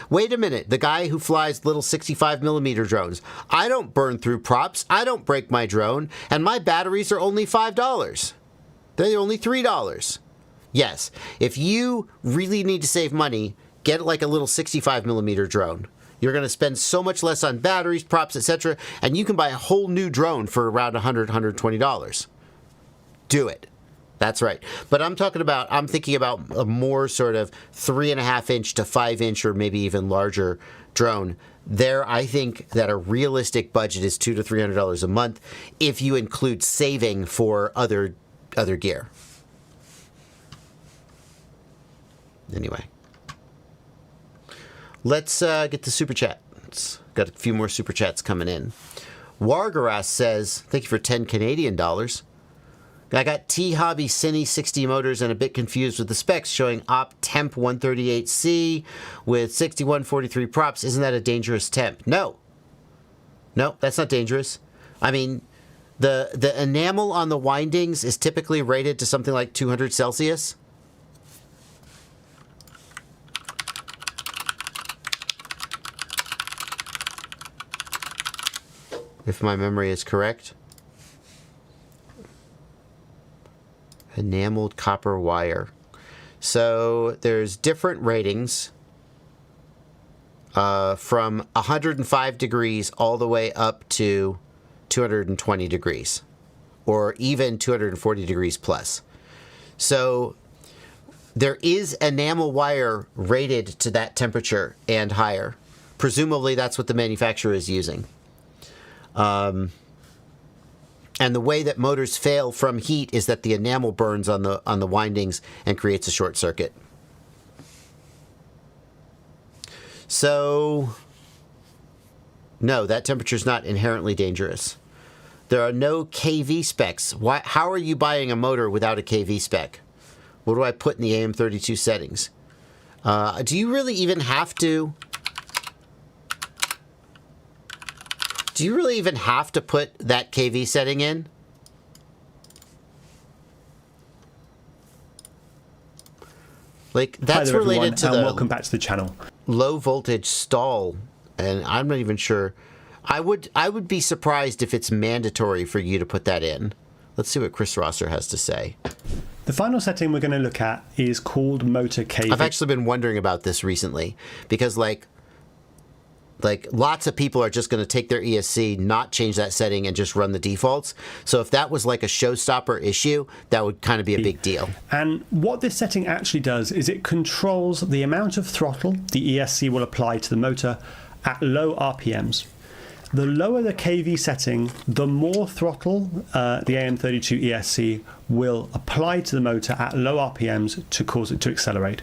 Wait a minute, the guy who flies little 65mm drones. I don't burn through props, I don't break my drone, and my batteries are only $5. They're only $3. Yes, if you really need to save money, get like a little 65mm drone. You're going to spend so much less on batteries, props, etc., and you can buy a whole new drone for around $100, $120. Do it. That's right. But I'm thinking about a more sort of 3.5-inch to 5-inch or maybe even larger drone. There, I think that a realistic budget is $200 to $300 a month if you include saving for other gear. Anyway. Let's get the super chat. Got a few more super chats coming in. Wargaras says, thank you for 10 Canadian dollars. I got T-Hobby Cine 60 motors and a bit confused with the specs showing op temp 138C with 6143 props. Isn't that a dangerous temp? No, that's not dangerous. I mean, the enamel on the windings is typically rated to something like 200 Celsius. If my memory is correct. Enameled copper wire. So there's different ratings from 105 degrees all the way up to 220 degrees or even 240 degrees plus. So there is enamel wire rated to that temperature and higher. Presumably that's what the manufacturer is using. And the way that motors fail from heat is that the enamel burns on the windings and creates a short circuit. So, no, that temperature is not inherently dangerous. There are no KV specs. How are you buying a motor without a KV spec? What do I put in the AM32 settings? Do you really even have to? Do you really even have to put that KV setting in? Like, that's related to the welcome back to the channel. Low voltage stall, and I'm not even sure. I would be surprised if it's mandatory for you to put that in. Let's see what Chris Rosser has to say. The final setting we're going to look at is called motor KV. I've actually been wondering about this recently because like lots of people are just going to take their ESC, not change that setting, and just run the defaults. So if that was like a showstopper issue, that would kind of be a big deal. And what this setting actually does is it controls the amount of throttle the ESC will apply to the motor at low RPMs. The lower the KV setting, the more throttle the AM32 ESC will apply to the motor at low RPMs to cause it to accelerate.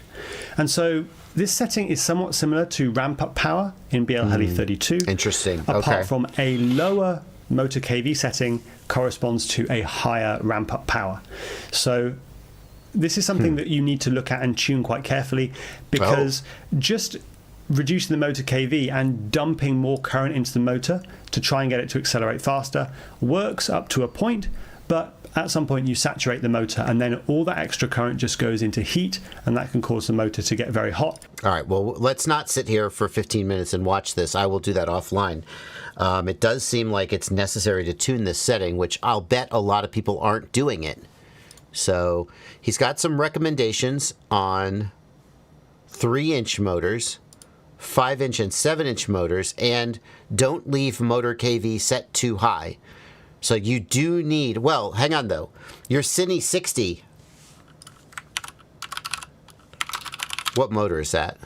And so this setting is somewhat similar to ramp-up power in BL Heli 32. Interesting. Apart from a lower motor kV setting corresponds to a higher ramp-up power. So this is something that you need to look at and tune quite carefully, because just reducing the motor kV and dumping more current into the motor to try and get it to accelerate faster works up to a point, but at some point you saturate the motor and then all that extra current just goes into heat, and that can cause the motor to get very hot. All right, well, let's not sit here for 15 minutes and watch this. I will do that offline. It does seem like it's necessary to tune this setting, which I'll bet a lot of people aren't doing it. So he's got some recommendations on 3-inch motors, 5-inch and 7-inch motors, and don't leave motor kV set too high. So you do need, well, hang on though, your Cine 60, what motor is that?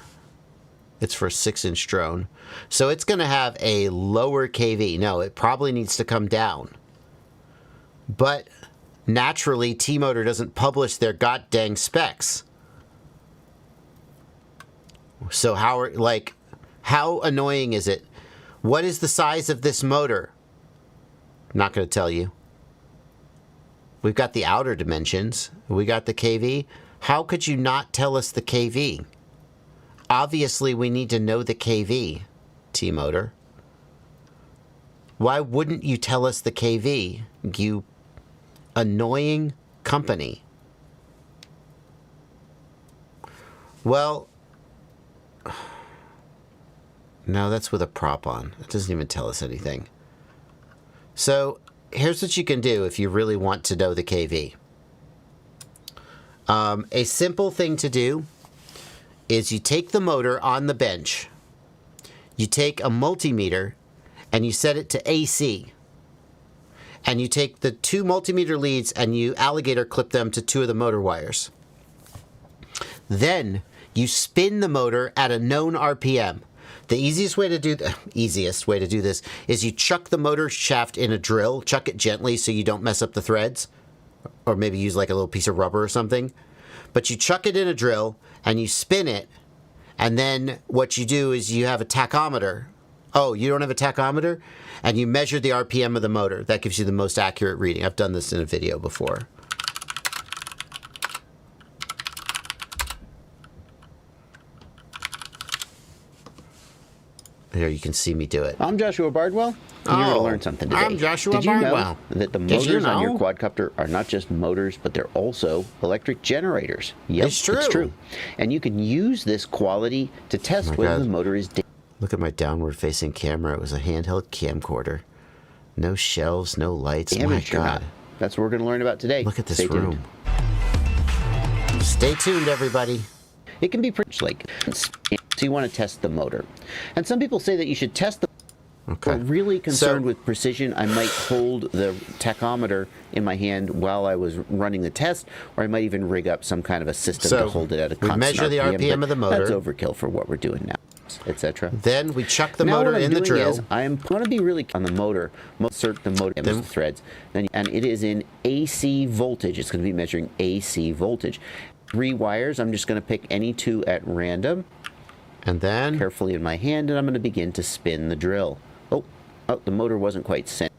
It's for a 6-inch drone. So it's going to have a lower kV. No, it probably needs to come down. But naturally, T-Motor doesn't publish their god-dang specs. So how annoying is it? What is the size of this motor? Not going to tell you. We've got the outer dimensions. We got the kV. How could you not tell us the kV? Obviously, we need to know the kV, T-Motor. Why wouldn't you tell us the kV, you annoying company? Well, no, that's with a prop on. It doesn't even tell us anything. So here's what you can do if you really want to know the kV. A simple thing to do is you take the motor on the bench, you take a multimeter, and you set it to AC. And you take the 2 multimeter leads and you alligator clip them to 2 of the motor wires. Then you spin the motor at a known RPM. The easiest way to do this is you chuck the motor shaft in a drill, chuck it gently so you don't mess up the threads, or maybe use like a little piece of rubber or something. But you chuck it in a drill and you spin it, and then what you do is you have a tachometer. Oh, you don't have a tachometer? And you measure the RPM of the motor. That gives you the most accurate reading. I've done this in a video before. Here, you can see me do it. I'm Joshua Bardwell, and you're going to learn something today. I'm Joshua Did you Bardwell. know that the motors on your quadcopter are not just motors, but they're also electric generators? Yep, It's true. It's true. And you can use this quality to test whether the motor is Look at my downward-facing camera. It was a handheld camcorder. No shelves, no lights. damaged My or God. not. That's what we're going to learn about today. Look at this Stay room. tuned. Stay tuned, everybody. It can be pretty so you want to test the motor. And some people say that you should test the Okay. If I'm really concerned with precision, I might hold the tachometer in my hand while I was running the test, or I might even rig up some kind of a system to hold it at a constant measure the RPM of the motor. That's overkill for what we're doing now, etc. Then we chuck the Now motor what I'm in the doing drill. is I'm going to be really on the motor, insert the motor in the threads, and it is in AC voltage. It's going to be measuring AC voltage. 3 wires. I'm just going to pick any 2 at random. And then Carefully in my hand, and I'm going to begin to spin the drill. Oh, the motor wasn't quite sent.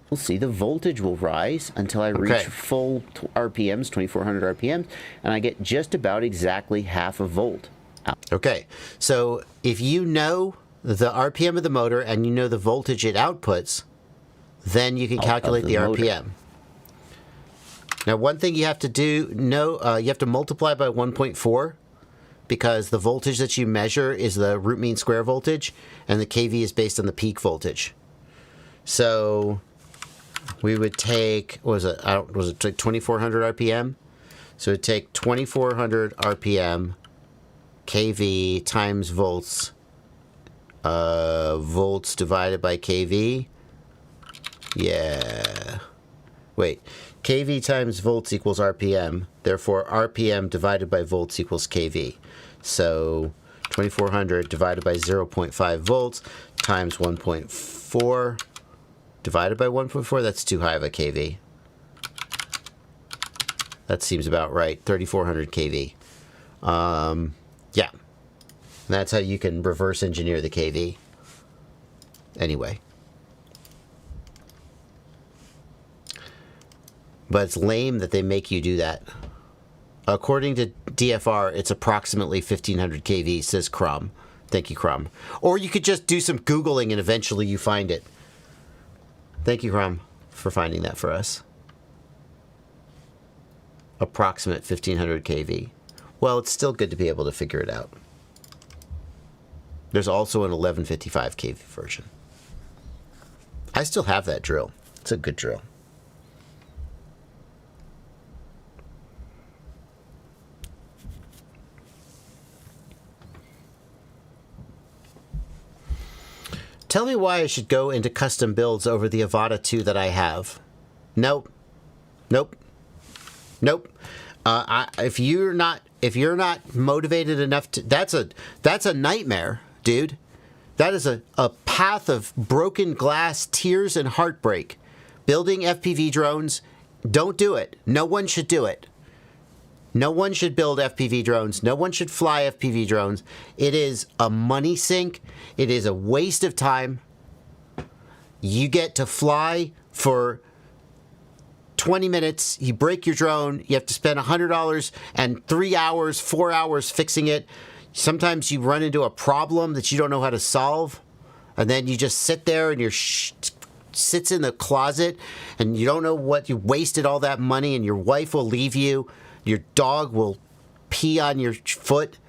We'll see the voltage will rise until I reach full RPMs, 2400 RPMs, and I get just about exactly half a volt. Okay, so if you know the RPM of the motor and you know the voltage it outputs, then you can calculate the RPM. Now, one thing you have to do, you have to multiply by 1.4 because the voltage that you measure is the root mean square voltage, and the kV is based on the peak voltage. So we would take, was it 2400 RPM? So we'd take 2400 RPM kV times volts, volts divided by kV. Yeah. Wait, kV times volts equals RPM. Therefore, RPM divided by volts equals kV. So 2400 divided by 0.5 volts times 1.4 divided by 1.4, that's too high of a kV. That seems about right, 3400 kV. Yeah. And that's how you can reverse engineer the kV. Anyway, But it's lame that they make you do that. According to DFR, it's approximately 1500 kV, says Crom. Thank you, Crom. Or you could just do some Googling and eventually you find it. Thank you, Crom, for finding that for us. Approximate 1500 kV. Well, it's still good to be able to figure it out. There's also an 1155 kV version. I still have that drill. It's a good drill. Tell me why I should go into custom builds over the Avada 2 that I have. Nope. Nope. Nope. If you're not motivated enough to, that's a nightmare, dude. That is a path of broken glass, tears, and heartbreak. Building FPV drones, don't do it. No one should do it. No one should build FPV drones. No one should fly FPV drones. It is a money sink. It is a waste of time. You get to fly for 20 minutes. You break your drone. You have to spend $100 and 3 hours, 4 hours fixing it. Sometimes you run into a problem that you don't know how to solve. And then you just sit there and you're sits in the closet and you don't know what you wasted all that money, and your wife will leave you. Your dog will pee on your foot,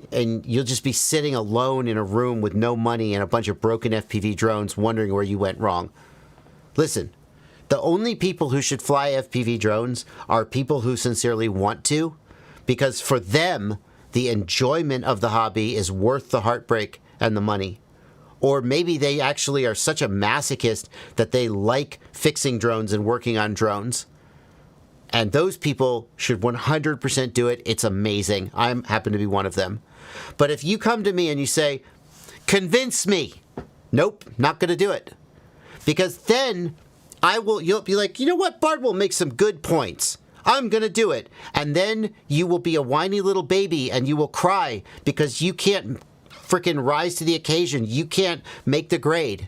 and you'll just be sitting alone in a room with no money and a bunch of broken FPV drones wondering where you went wrong. Listen, the only people who should fly FPV drones are people who sincerely want to, because for them, the enjoyment of the hobby is worth the heartbreak and the money. Or maybe they actually are such a masochist that they like fixing drones and working on drones. And those people should 100% do it. It's amazing. I happen to be one of them. But if you come to me and you say, convince me. Nope, not going to do it. Because then you'll be like, you know what? Bardwell makes some good points. I'm going to do it. And then you will be a whiny little baby and you will cry because you can't freaking rise to the occasion. You can't make the grade.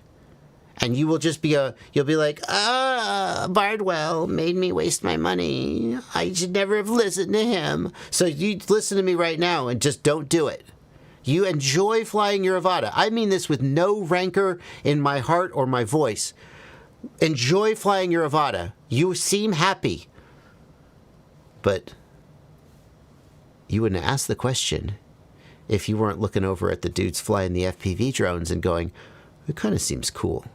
And you will just be you'll be like, Bardwell made me waste my money. I should never have listened to him. So you listen to me right now and just don't do it. You enjoy flying your Avada. I mean this with no rancor in my heart or my voice. Enjoy flying your Avada. You seem happy. But you wouldn't ask the question if you weren't looking over at the dudes flying the FPV drones and going, it kind of seems cool.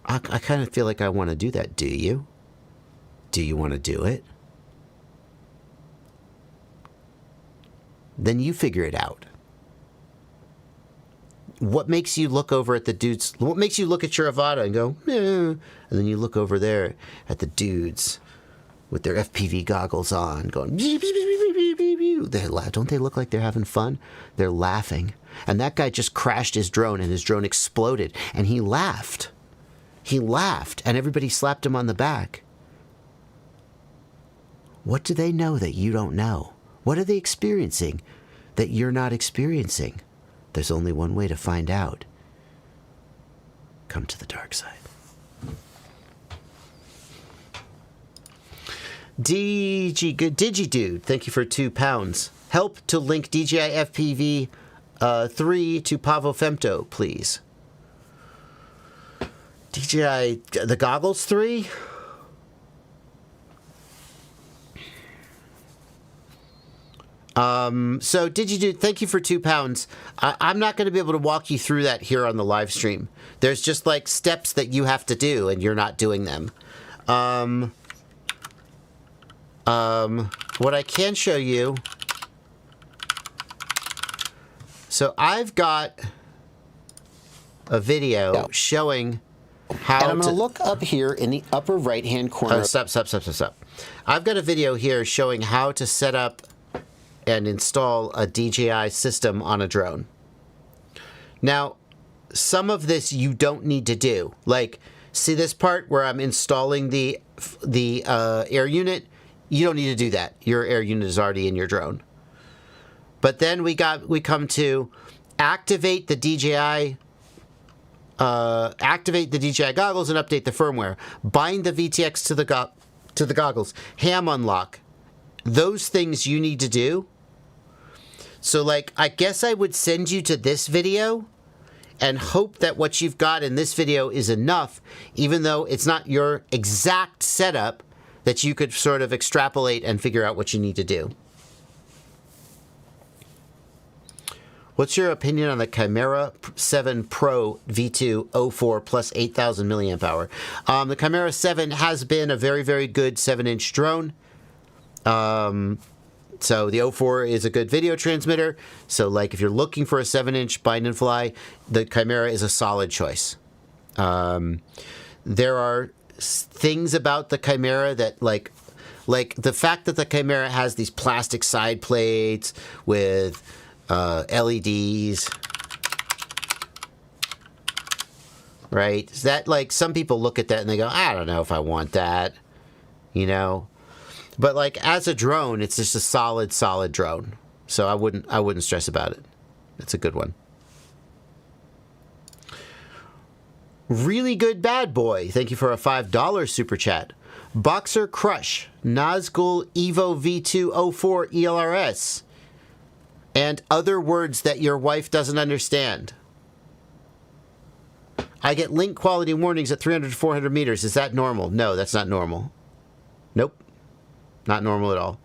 I kind of feel like I want to do that. Do you? Do you want to do it? Then you figure it out. What makes you look over at the dudes? What makes you look at your Avada and go, and then you look over there at the dudes with their FPV goggles on, going, they laugh. Don't they look like they're having fun? They're laughing. And that guy just crashed his drone and his drone exploded and he laughed. He laughed and everybody slapped him on the back. What do they know that you don't know? What are they experiencing that you're not experiencing? There's only one way to find out. Come to the dark side. DigiDude, thank you for £2. Help to link DJI FPV 3 to Pavo Femto, please. DJI, the goggles 3? So DigiDude, thank you for £2. I'm not going to be able to walk you through that here on the live stream. There's just like steps that you have to do and you're not doing them. What I can show you, so I've got a video showing how and I'm going to look up here in the upper right-hand corner. Stop. I've got a video here showing how to set up and install a DJI system on a drone. Now, some of this you don't need to do. Like, see this part where I'm installing the air unit? You don't need to do that. Your air unit is already in your drone. But then we come to activate the DJI goggles and update the firmware. Bind the VTX to the to the goggles. Ham unlock. Those things you need to do. So, like, I guess I would send you to this video and hope that what you've got in this video is enough, even though it's not your exact setup, that you could sort of extrapolate and figure out what you need to do. What's your opinion on the Chimera 7 Pro V2 04 plus 8,000 milliamp hour? The Chimera 7 has been a very, very good 7-inch drone. So the 04 is a good video transmitter. So like if you're looking for a 7-inch bind and fly, the Chimera is a solid choice. There are things about the Chimera that like the fact that the Chimera has these plastic side plates with LEDs, right? That like some people look at that and they go, I don't know if I want that, you know. But like as a drone, it's just a solid drone. So I wouldn't stress about it. It's a good one. Really good bad boy. Thank you for a $5 super chat. Boxer Crush, Nazgul Evo V204 ELRS, and other words that your wife doesn't understand. I get link quality warnings at 300 to 400 meters. Is that normal? No, that's not normal. Nope. Not normal at all.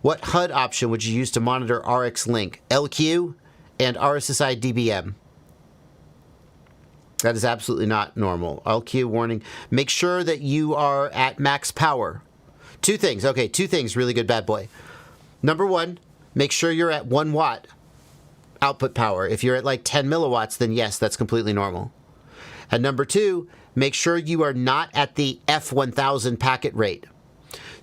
What HUD option would you use to monitor RX Link, LQ, and RSSI DBM? That is absolutely not normal. LQ warning. Make sure that you are at max power. Two things. Okay, two things. Really good bad boy. Number one, make sure you're at 1 watt output power. If you're at like 10 milliwatts, then yes, that's completely normal. And number two, make sure you are not at the F1000 packet rate.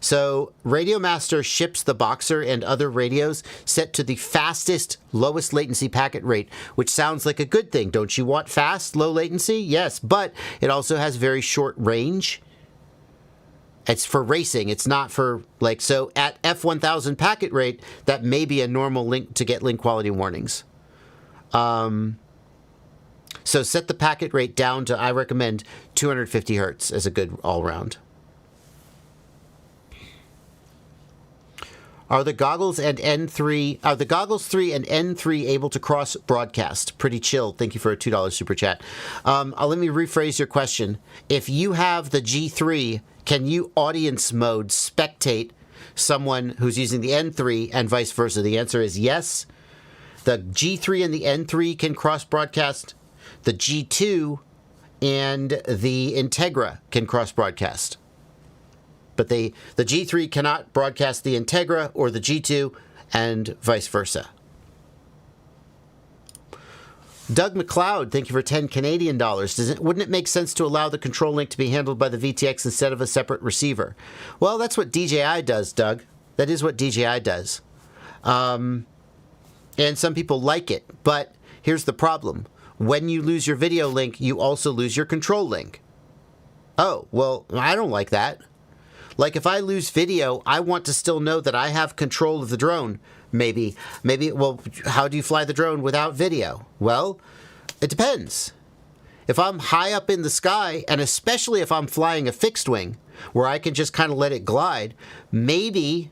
So Radio Master ships the Boxer and other radios set to the fastest, lowest latency packet rate, which sounds like a good thing. Don't you want fast, low latency? Yes, but it also has very short range. It's for racing. It's not for like, so at F1000 packet rate, that may be a normal link to get link quality warnings. So set the packet rate down to, I recommend 250 hertz as a good all round. Are the goggles 3 and N3 able to cross broadcast? Pretty chill. Thank you for a $2 super chat. Let me rephrase your question. If you have the G3, can you audience mode spectate someone who's using the N3 and vice versa? The answer is yes. The G3 and the N3 can cross broadcast. The G2 and the Integra can cross broadcast. But the G3 cannot broadcast the Integra or the G2 and vice versa. Doug McLeod, thank you for 10 Canadian dollars. Wouldn't it make sense to allow the control link to be handled by the VTX instead of a separate receiver? Well, that's what DJI does, Doug. That is what DJI does. And some people like it. But here's the problem. When you lose your video link, you also lose your control link. Oh, well, I don't like that. Like if I lose video, I want to still know that I have control of the drone. Maybe, well, how do you fly the drone without video? Well, it depends. If I'm high up in the sky, and especially if I'm flying a fixed wing, where I can just kind of let it glide, maybe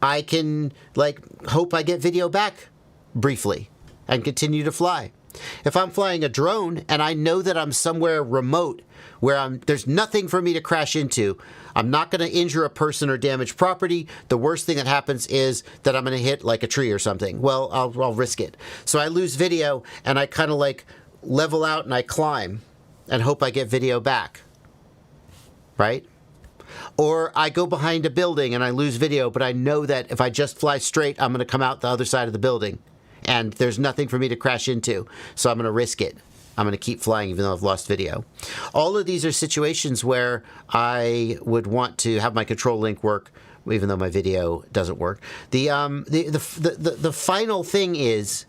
I can, like, hope I get video back briefly and continue to fly. If I'm flying a drone and I know that I'm somewhere remote where there's nothing for me to crash into, I'm not going to injure a person or damage property. The worst thing that happens is that I'm going to hit like a tree or something. Well, I'll risk it. So I lose video and I kind of like level out and I climb and hope I get video back. Right? Or I go behind a building and I lose video, but I know that if I just fly straight, I'm going to come out the other side of the building. And there's nothing for me to crash into, so I'm going to risk it. I'm going to keep flying even though I've lost video. All of these are situations where I would want to have my control link work, even though my video doesn't work. The final thing is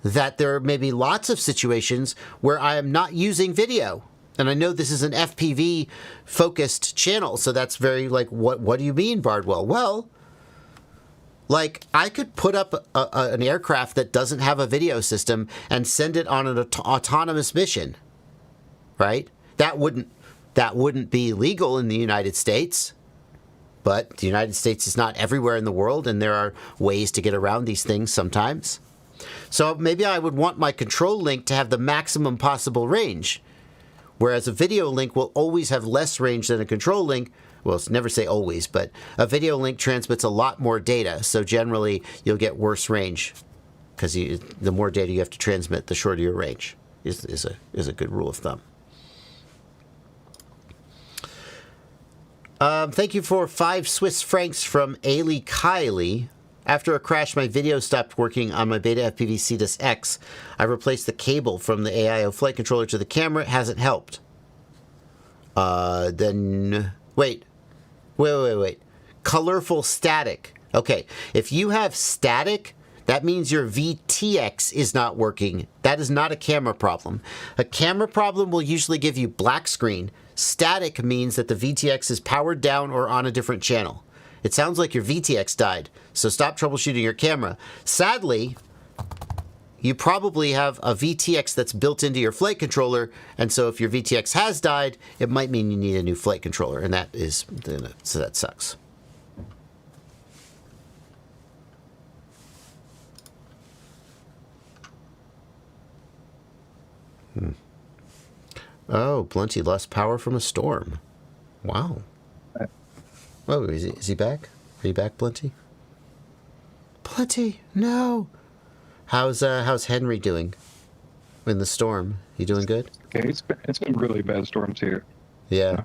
that there may be lots of situations where I am not using video. And I know this is an FPV-focused channel, so that's very like, what do you mean, Bardwell? Well, like, I could put up an aircraft that doesn't have a video system and send it on an autonomous mission, right? That wouldn't be legal in the United States, but the United States is not everywhere in the world, and there are ways to get around these things sometimes. So maybe I would want my control link to have the maximum possible range, whereas a video link will always have less range than a control link. Well, it's never say always, but a video link transmits a lot more data, so generally you'll get worse range because the more data you have to transmit, the shorter your range is a good rule of thumb. Thank you for 5 Swiss francs from Ailey Kiley. After a crash, my video stopped working on my Beta FPV Cetus X. I replaced the cable from the AIO flight controller to the camera. It hasn't helped. Then wait. Colorful static. Okay, if you have static, that means your VTX is not working. That is not a camera problem. A camera problem will usually give you black screen. Static means that the VTX is powered down or on a different channel. It sounds like your VTX died, so stop troubleshooting your camera. Sadly, you probably have a VTX that's built into your flight controller, and so if your VTX has died, it might mean you need a new flight controller, and so that sucks. Oh, Blunty lost power from a storm. Wow. Oh, is he back? Are you back, Blunty? Blunty, no. How's Henry doing in the storm? You doing good? Okay, it's been really bad storms here. Yeah.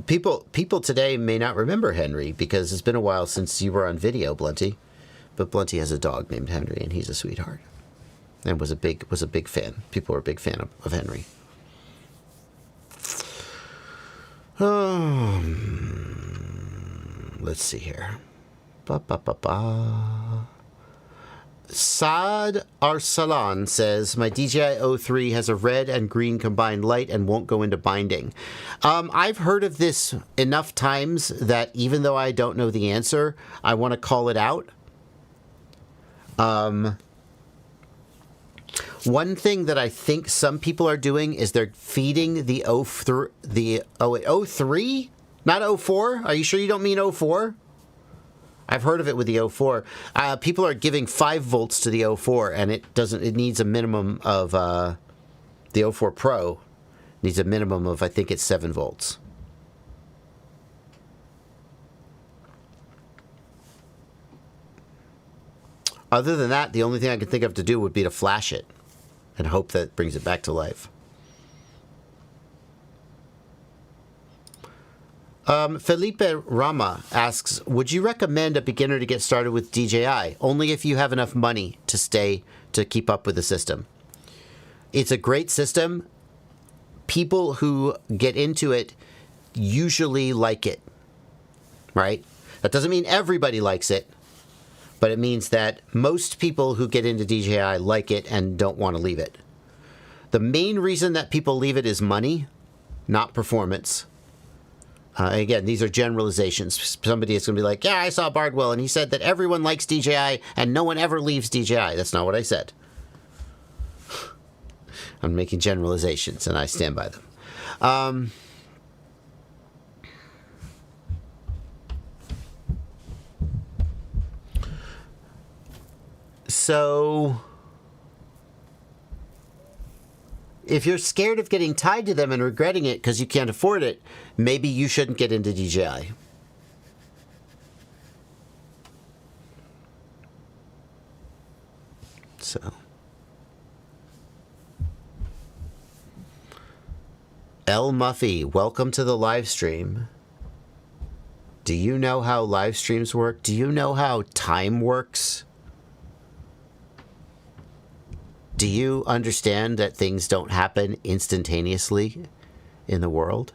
People today may not remember Henry because it's been a while since you were on video, Blunty. But Blunty has a dog named Henry, and he's a sweetheart, and was a big fan. People were a big fan of Henry. Let's see here. Saad Arsalan says, my DJI 03 has a red and green combined light and won't go into binding. I've heard of this enough times that even though I don't know the answer, I want to call it out. One thing that I think some people are doing is they're feeding the 03? Not 04? Are you sure you don't mean 04? I've heard of it with the 04. People are giving 5 volts to the 04, and it needs a minimum of, the 04 Pro needs a minimum of, I think it's 7 volts. Other than that, the only thing I can think of to do would be to flash it and hope that brings it back to life. Felipe Rama asks, would you recommend a beginner to get started with DJI? Only if you have enough money to keep up with the system. It's a great system. People who get into it usually like it, right? That doesn't mean everybody likes it, but it means that most people who get into DJI like it and don't want to leave it. The main reason that people leave it is money, not performance. Again, these are generalizations. Somebody is going to be like, yeah, I saw Bardwell, and he said that everyone likes DJI, and no one ever leaves DJI. That's not what I said. I'm making generalizations, and I stand by them. So if you're scared of getting tied to them and regretting it because you can't afford it, maybe you shouldn't get into DJI. So. L. Muffy, welcome to the live stream. Do you know how live streams work? Do you know how time works? Do you understand that things don't happen instantaneously in the world?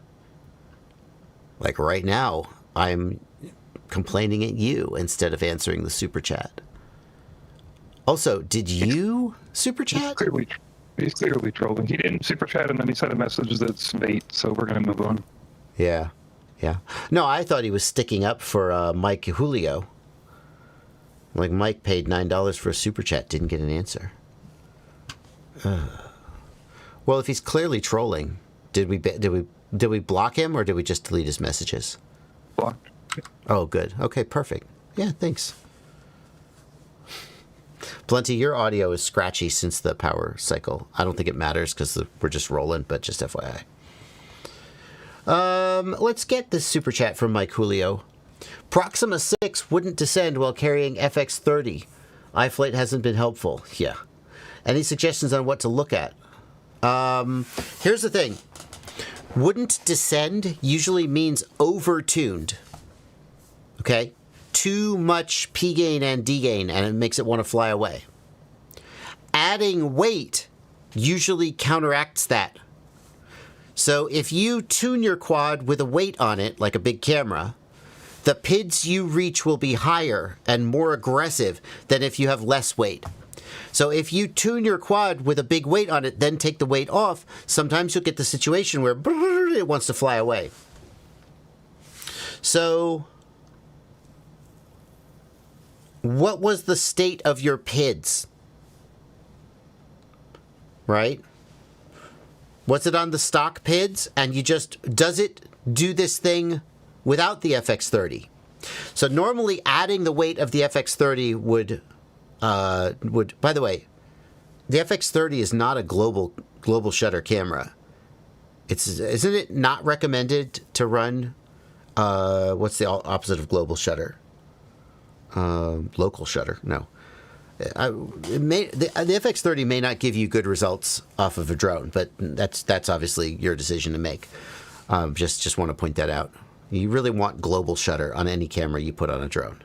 Like right now, I'm complaining at you instead of answering the super chat. Also, did you super chat? He's clearly trolling. He didn't super chat and then he sent a message that's bait, so we're going to move on. Yeah. No, I thought he was sticking up for Mike Julio. Like Mike paid $9 for a super chat, didn't get an answer. Well, if he's clearly trolling, did we block him or did we just delete his messages? Blocked. Oh, good. Okay, perfect. Yeah, thanks. Plenty, your audio is scratchy since the power cycle. I don't think it matters because we're just rolling, but just FYI. Let's get this super chat from Mike Julio. Proxima 6 wouldn't descend while carrying FX30. iFlight hasn't been helpful. Yeah. Any suggestions on what to look at? Here's the thing. Wouldn't descend usually means over-tuned. Okay? Too much P gain and D gain, and it makes it want to fly away. Adding weight usually counteracts that. So if you tune your quad with a weight on it, like a big camera, the PIDs you reach will be higher and more aggressive than if you have less weight. So if you tune your quad with a big weight on it, then take the weight off, sometimes you'll get the situation where it wants to fly away. So what was the state of your PIDs? Right? Was it on the stock PIDs? And you just, does it do this thing without the FX30? So normally adding the weight of the FX30 would, by the way, the FX30 is not a global shutter camera. Isn't it not recommended to run, what's the opposite of global shutter? Local shutter, no. The FX30 may not give you good results off of a drone, but that's obviously your decision to make. Just want to point that out. You really want global shutter on any camera you put on a drone.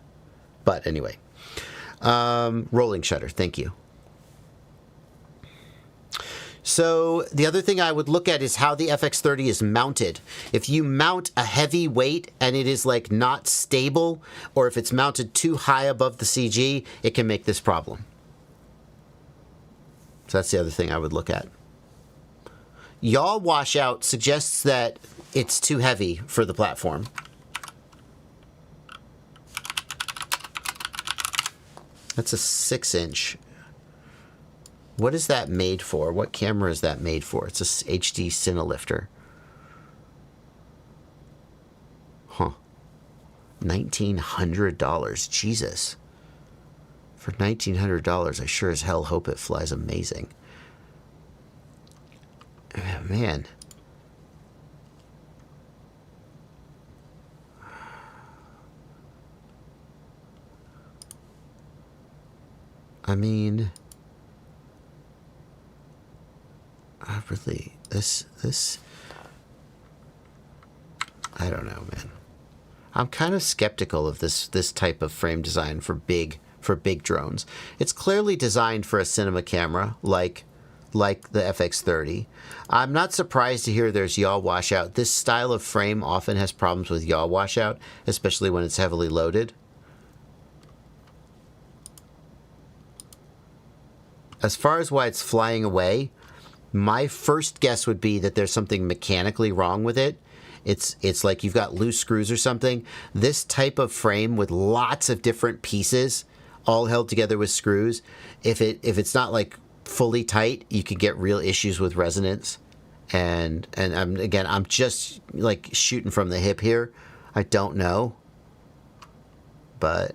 But anyway, rolling shutter. Thank you. So the other thing I would look at is how the FX30 is mounted. If you mount a heavy weight and it is like not stable, or if it's mounted too high above the CG, it can make this problem. So that's the other thing I would look at. Yaw washout suggests that it's too heavy for the platform. That's a 6-inch. What is that made for? What camera is that made for? It's a HD Cinelifter. Huh. $1,900. Jesus. For $1,900, I sure as hell hope it flies amazing. Man. I mean, I really, this, I don't know, man. I'm kind of skeptical of this type of frame design for big drones. It's clearly designed for a cinema camera, like the FX30. I'm not surprised to hear there's yaw washout. This style of frame often has problems with yaw washout, especially when it's heavily loaded. As far as why it's flying away, my first guess would be that there's something mechanically wrong with it. It's like you've got loose screws or something. This type of frame with lots of different pieces all held together with screws, if it's not like fully tight, you could get real issues with resonance. And I'm just like shooting from the hip here. I don't know. But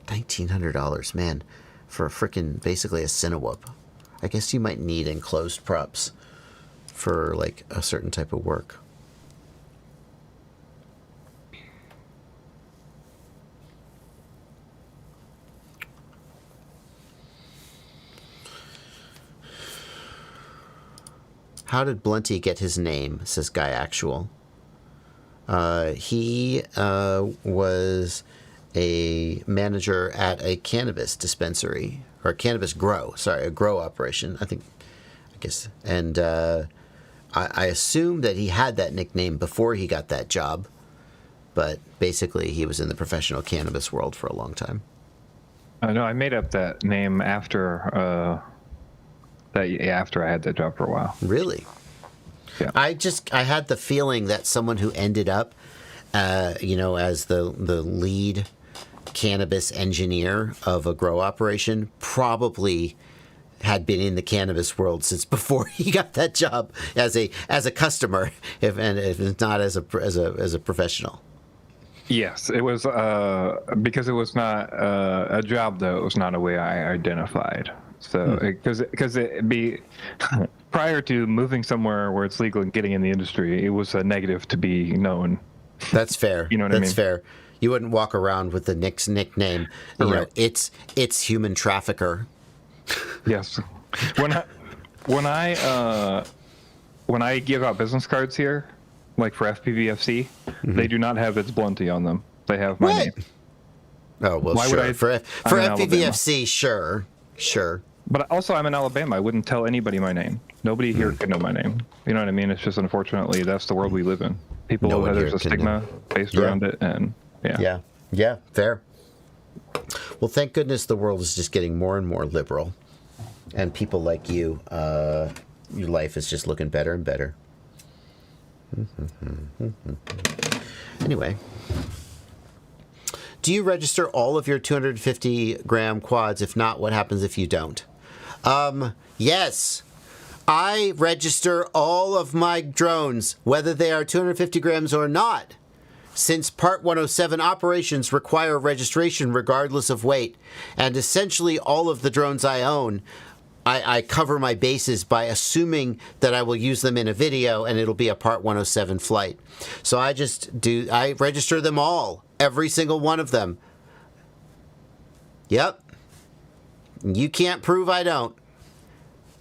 $1,900, man, for frickin' basically a Cinewhoop. I guess you might need enclosed props for like a certain type of work. How did Blunty get his name? Says Guy Actual. He was a manager at a cannabis dispensary, or cannabis grow. Sorry, a grow operation. I guess. And I assume that he had that nickname before he got that job, but basically he was in the professional cannabis world for a long time. No, I made up that name after after I had that job for a while. Really? Yeah. I had the feeling that someone who ended up, as the lead cannabis engineer of a grow operation probably had been in the cannabis world since before he got that job as a customer, if not as a professional. Yes, it was because it was not a job, though. It was not a way I identified. So because it be prior to moving somewhere where it's legal and getting in the industry, it was a negative to be known. That's fair. You know what I mean? That's fair. You wouldn't walk around with the nickname. You know, it's human trafficker. Yes. When I give out business cards here, like for FPVFC, they do not have its Blunty on them. They have my name. Oh well, Why sure. would I? For FPVFC, sure. But also, I'm in Alabama. I wouldn't tell anybody my name. Nobody here could know my name. You know what I mean? It's just unfortunately that's the world we live in. People, No one there's here a can stigma based around it, and Yeah, fair. Well, thank goodness the world is just getting more and more liberal, and people like you, your life is just looking better and better. Anyway, do you register all of your 250-gram quads? If not, what happens if you don't? Yes. I register all of my drones, whether they are 250 grams or not, since Part 107 operations require registration regardless of weight. And essentially all of the drones I own, I cover my bases by assuming that I will use them in a video and it'll be a Part 107 flight. So I register them all, every single one of them. Yep. You can't prove I don't.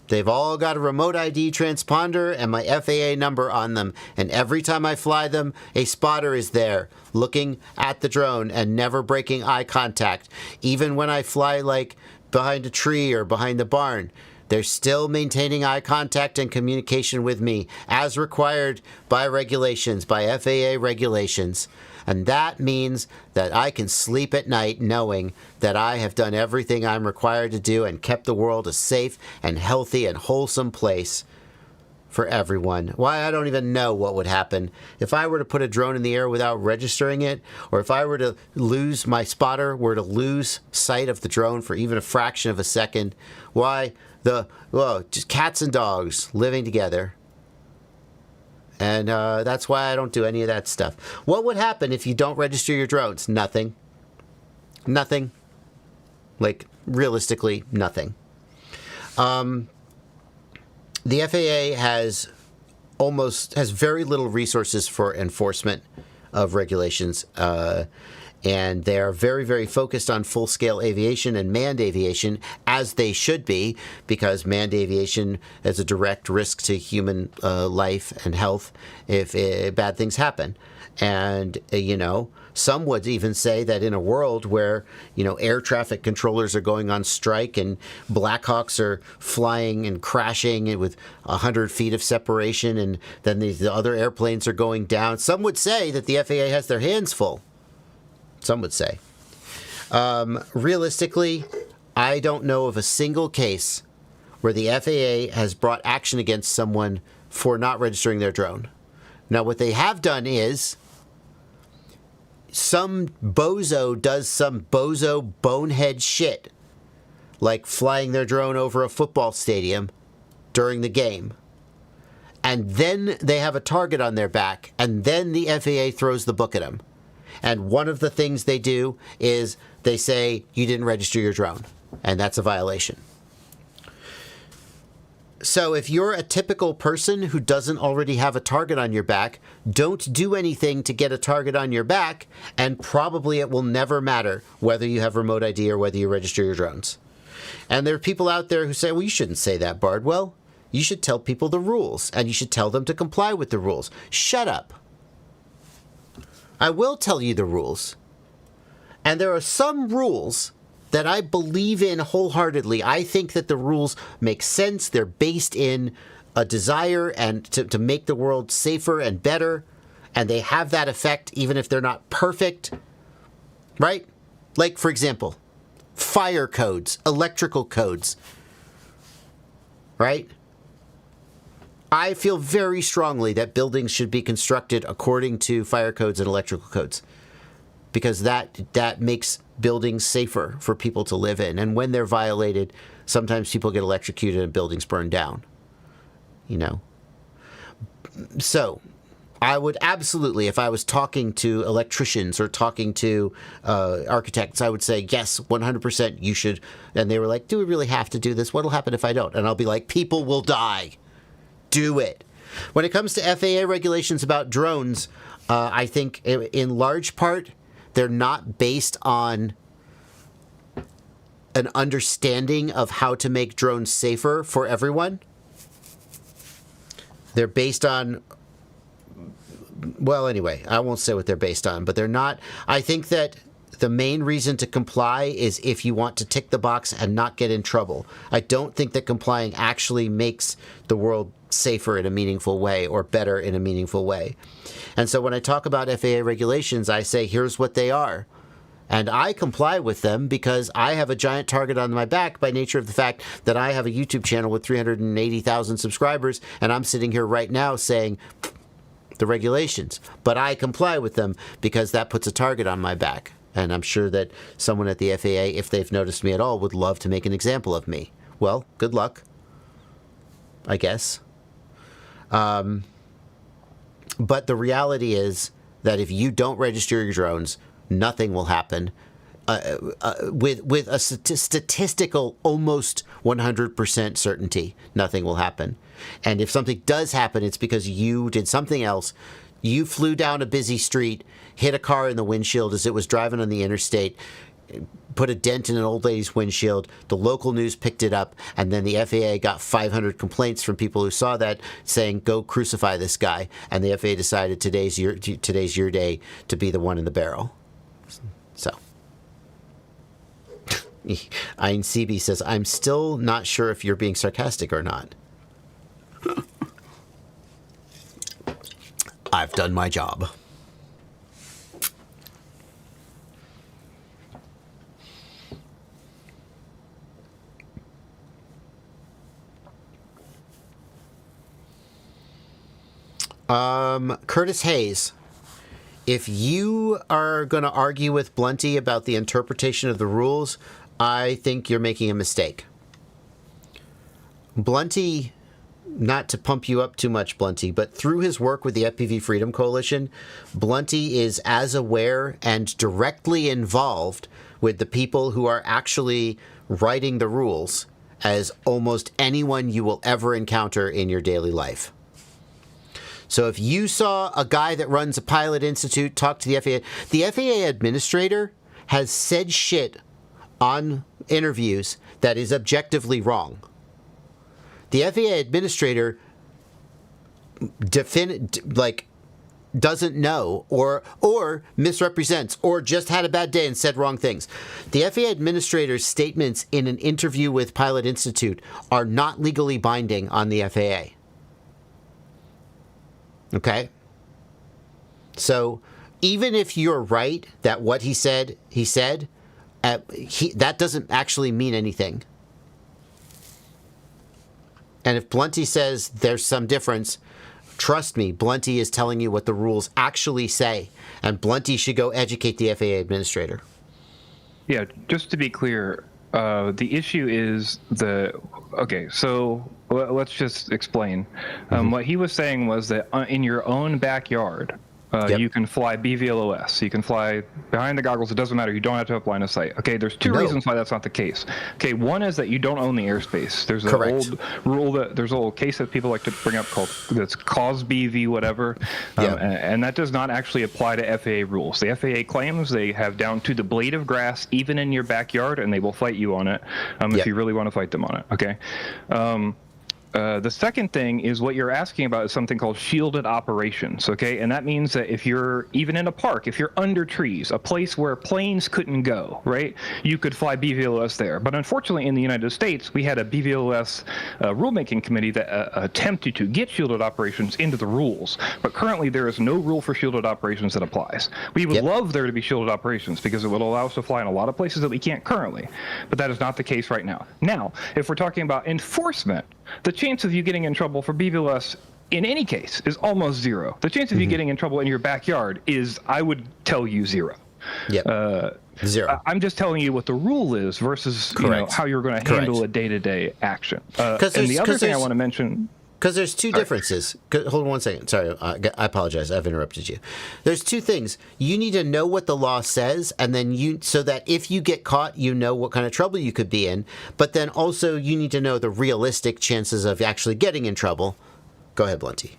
They've all got a remote ID transponder and my FAA number on them. And every time I fly them, a spotter is there looking at the drone and never breaking eye contact. Even when I fly like behind a tree or behind the barn, they're still maintaining eye contact and communication with me as required by regulations, by FAA regulations. And that means that I can sleep at night knowing that I have done everything I'm required to do and kept the world a safe and healthy and wholesome place for everyone. Why, I don't even know what would happen if I were to put a drone in the air without registering it, or if I were to lose my spotter, were to lose sight of the drone for even a fraction of a second. Why, just cats and dogs living together. And that's why I don't do any of that stuff. What would happen if you don't register your drones? Nothing. Nothing. Like, realistically, nothing. The FAA has very little resources for enforcement of regulations. And they are very, very focused on full-scale aviation and manned aviation, as they should be, because manned aviation is a direct risk to human life and health if bad things happen. And, some would even say that in a world where, air traffic controllers are going on strike and Blackhawks are flying and crashing with 100 feet of separation, and then the other airplanes are going down, some would say that the FAA has their hands full. Some would say. Realistically, I don't know of a single case where the FAA has brought action against someone for not registering their drone. Now, what they have done is some bozo does some bozo bonehead shit, like flying their drone over a football stadium during the game. And then they have a target on their back, and then the FAA throws the book at them. And one of the things they do is they say, you didn't register your drone. And that's a violation. So if you're a typical person who doesn't already have a target on your back, don't do anything to get a target on your back, and probably it will never matter whether you have remote ID or whether you register your drones. And there are people out there who say, well, you shouldn't say that, Bardwell. You should tell people the rules, and you should tell them to comply with the rules. Shut up. I will tell you the rules. And there are some rules that I believe in wholeheartedly. I think that the rules make sense. They're based in a desire and to make the world safer and better. And they have that effect even if they're not perfect. Right? Like, for example, fire codes, electrical codes. Right? I feel very strongly that buildings should be constructed according to fire codes and electrical codes, because that makes buildings safer for people to live in. And when they're violated, sometimes people get electrocuted and buildings burn down. So I would absolutely, if I was talking to electricians or talking to architects, I would say, yes, 100% you should. And they were like, do we really have to do this? What'll happen if I don't? And I'll be like, people will die. Do it. When it comes to FAA regulations about drones, I think in large part, they're not based on an understanding of how to make drones safer for everyone. They're based on, well, anyway, I won't say what they're based on, but they're not. I think that the main reason to comply is if you want to tick the box and not get in trouble. I don't think that complying actually makes the world safer in a meaningful way or better in a meaningful way. And so when I talk about FAA regulations, I say, here's what they are. And I comply with them because I have a giant target on my back by nature of the fact that I have a YouTube channel with 380,000 subscribers, and I'm sitting here right now saying the regulations. But I comply with them because that puts a target on my back. And I'm sure that someone at the FAA, if they've noticed me at all, would love to make an example of me. Well, good luck, I guess. But the reality is that if you don't register your drones, nothing will happen. With a statistical almost 100% certainty, nothing will happen. And if something does happen, it's because you did something else. You flew down a busy street, hit a car in the windshield as it was driving on the interstate, put a dent in an old lady's windshield. The local news picked it up, and then the FAA got 500 complaints from people who saw that saying, go crucify this guy. And the FAA decided today's your day to be the one in the barrel. So, Ein CB says, I'm still not sure if you're being sarcastic or not. I've done my job. Curtis Hayes, if you are going to argue with Blunty about the interpretation of the rules, I think you're making a mistake. Blunty, not to pump you up too much, Blunty, but through his work with the FPV Freedom Coalition, Blunty is as aware and directly involved with the people who are actually writing the rules as almost anyone you will ever encounter in your daily life. So if you saw a guy that runs a pilot institute talk to the FAA administrator has said shit on interviews that is objectively wrong. The FAA administrator doesn't know or misrepresents or just had a bad day and said wrong things. The FAA administrator's statements in an interview with Pilot Institute are not legally binding on the FAA. Okay? So even if you're right that what he said, that doesn't actually mean anything. And if Blunty says there's some difference, trust me, Blunty is telling you what the rules actually say. And Blunty should go educate the FAA administrator. Yeah, just to be clear, the issue is okay, so let's just explain. What he was saying was that in your own backyard, you can fly BVLOS. You can fly behind the goggles. It doesn't matter. You don't have to have line of sight. Okay, there's two reasons why that's not the case. Okay, one is that you don't own the airspace. There's an old rule there's an old case that people like to bring up that's cause BV whatever, and that does not actually apply to FAA rules. The FAA claims they have down to the blade of grass even in your backyard, and they will fight you on it if you really want to fight them on it. Okay. The second thing is what you're asking about is something called shielded operations, okay? And that means that if you're even in a park, if you're under trees, a place where planes couldn't go, right, you could fly BVLOS there. But unfortunately, in the United States, we had a BVLOS rulemaking committee that attempted to get shielded operations into the rules. But currently, there is no rule for shielded operations that applies. We would love there to be shielded operations because it would allow us to fly in a lot of places that we can't currently. But that is not the case right now. Now, if we're talking about enforcement, the chance of you getting in trouble for BVLOS in any case is almost zero. The chance of you getting in trouble in your backyard is, I would tell you, zero. Zero. I'm just telling you what the rule is versus how you're going to handle a day-to-day action. And the other thing I want to mention, Because there's two differences. Hold on one second. Sorry, I apologize. I've interrupted you. There's two things. You need to know what the law says, and then so that if you get caught, you know what kind of trouble you could be in. But then also you need to know the realistic chances of actually getting in trouble. Go ahead, Blunty.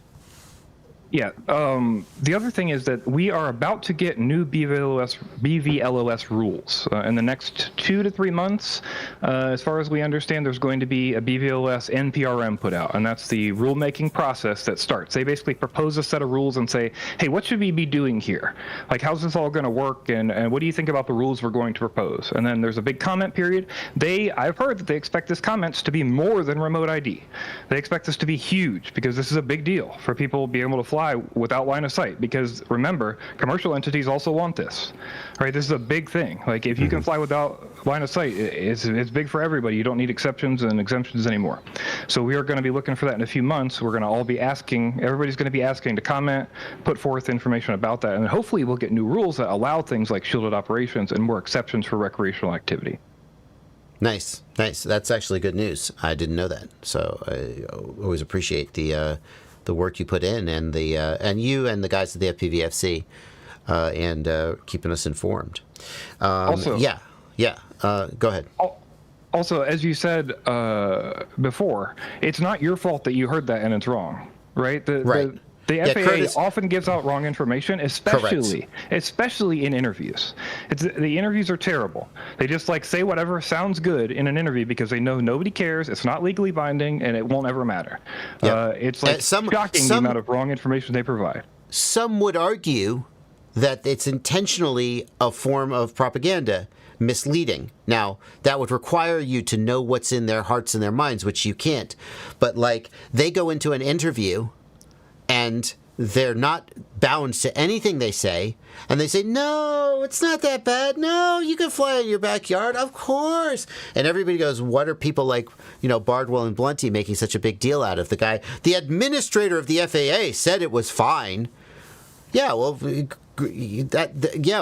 Yeah. The other thing is that we are about to get new BVLOS rules in the next 2 to 3 months. As far as we understand, there's going to be a BVLOS NPRM put out, and that's the rulemaking process that starts. They basically propose a set of rules and say, hey, what should we be doing here? Like, how's this all going to work, and what do you think about the rules we're going to propose? And then there's a big comment period. I've heard that they expect this comments to be more than remote ID. They expect this to be huge because this is a big deal for people being able to fly without line of sight, because remember, commercial entities also want this, right? This is a big thing. Like, if you can fly without line of sight, it's big for everybody. You don't need exceptions and exemptions anymore. So we are going to be looking for that in a few months. We're going to all be asking, everybody's going to be asking to comment, put forth information about that, and hopefully we'll get new rules that allow things like shielded operations and more exceptions for recreational activity. Nice. That's actually good news. I didn't know that. So I always appreciate the work you put in, and you and the guys at the FPVFC, and keeping us informed. Also, go ahead. Also, as you said before, it's not your fault that you heard that and it's wrong, right? The FAA often gives out wrong information, especially in interviews. The interviews are terrible. They just say whatever sounds good in an interview because they know nobody cares, it's not legally binding, and it won't ever matter. Yep. It's shocking the amount of wrong information they provide. Some would argue that it's intentionally a form of propaganda, misleading. Now, that would require you to know what's in their hearts and their minds, which you can't. But they go into an interview and they're not bound to anything they say, and they say, no, it's not that bad. No, you can fly in your backyard, of course. And everybody goes, what are people like, Bardwell and Blunty making such a big deal out of? The administrator of the FAA said it was fine. Yeah, well,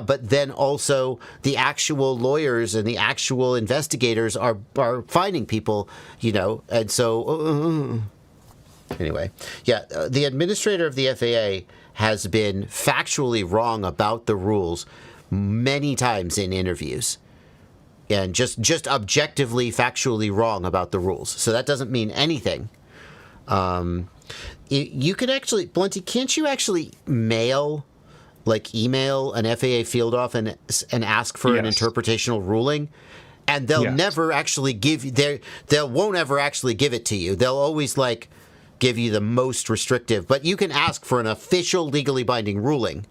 but then also the actual lawyers and the actual investigators are finding people, and so... Anyway, the administrator of the FAA has been factually wrong about the rules many times in interviews, and just objectively, factually wrong about the rules. So that doesn't mean anything. You can actually, Blunty, can't you actually email an FAA field off and ask for an interpretational ruling? And they'll never actually give you, they won't ever actually give it to you. They'll always give you the most restrictive, but you can ask for an official legally binding ruling.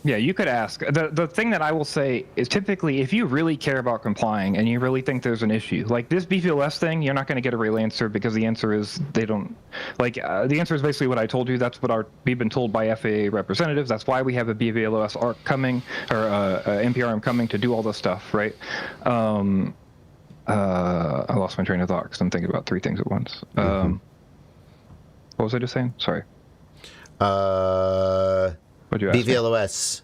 Yeah, you could ask. The thing that I will say is typically if you really care about complying and you really think there's an issue, like this BVLS thing, you're not going to get a real answer because the answer is they don't, the answer is basically what I told you. That's what we've been told by FAA representatives. That's why we have a BVLOS ARC coming, or NPRM coming to do all this stuff, right? I lost my train of thought because I'm thinking about 3 things at once. What was I just saying? Sorry. What'd you ask BVLOS,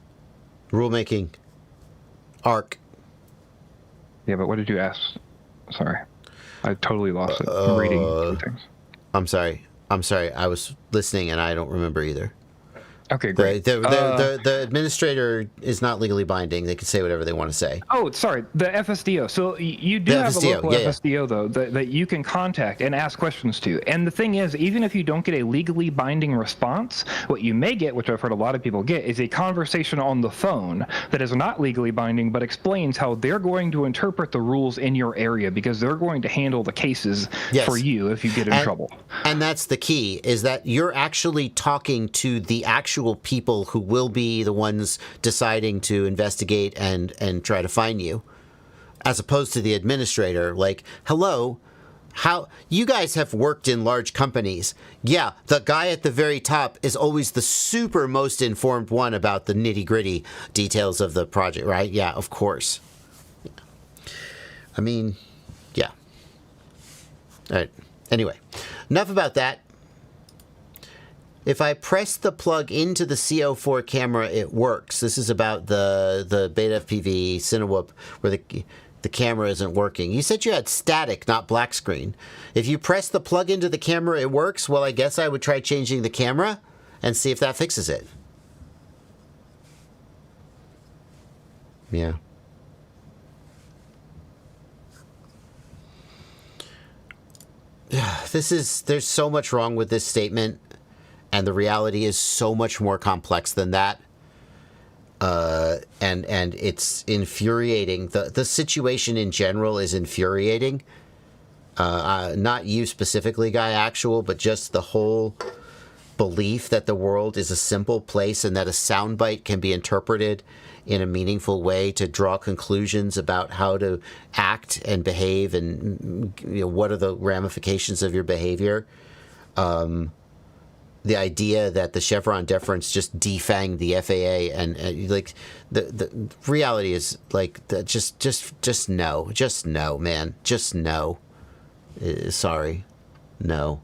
rulemaking, ARC. Yeah, but what did you ask? Sorry. I totally lost it. I'm reading 3 things. I'm sorry. I was listening and I don't remember either. Okay, great. The administrator is not legally binding. They can say whatever they want to say. Oh, sorry, the FSDO. So you do have a local FSDO, though, that you can contact and ask questions to. And the thing is, even if you don't get a legally binding response, what you may get, which I've heard a lot of people get, is a conversation on the phone that is not legally binding, but explains how they're going to interpret the rules in your area because they're going to handle the cases for you if you get in trouble. And that's the key, is that you're actually talking to the actual people who will be the ones deciding to investigate and try to find you, as opposed to the administrator. Hello, how you guys have worked in large companies. Yeah, the guy at the very top is always the super most informed one about the nitty-gritty details of the project, right? Yeah, of course. I mean, yeah. All right. Anyway, enough about that. If I press the plug into the CO4 camera, it works. This is about the Beta FPV Cinewhoop, where the camera isn't working. You said you had static, not black screen. If you press the plug into the camera, it works. Well, I guess I would try changing the camera and see if that fixes it. Yeah. There's so much wrong with this statement, and the reality is so much more complex than that. And it's infuriating. The situation in general is infuriating. Not you specifically, Guy Actual, but just the whole belief that the world is a simple place and that a soundbite can be interpreted in a meaningful way to draw conclusions about how to act and behave, and what are the ramifications of your behavior. The idea that the Chevron deference just defanged the FAA, and like the reality is like just no, man, just no. Sorry, no.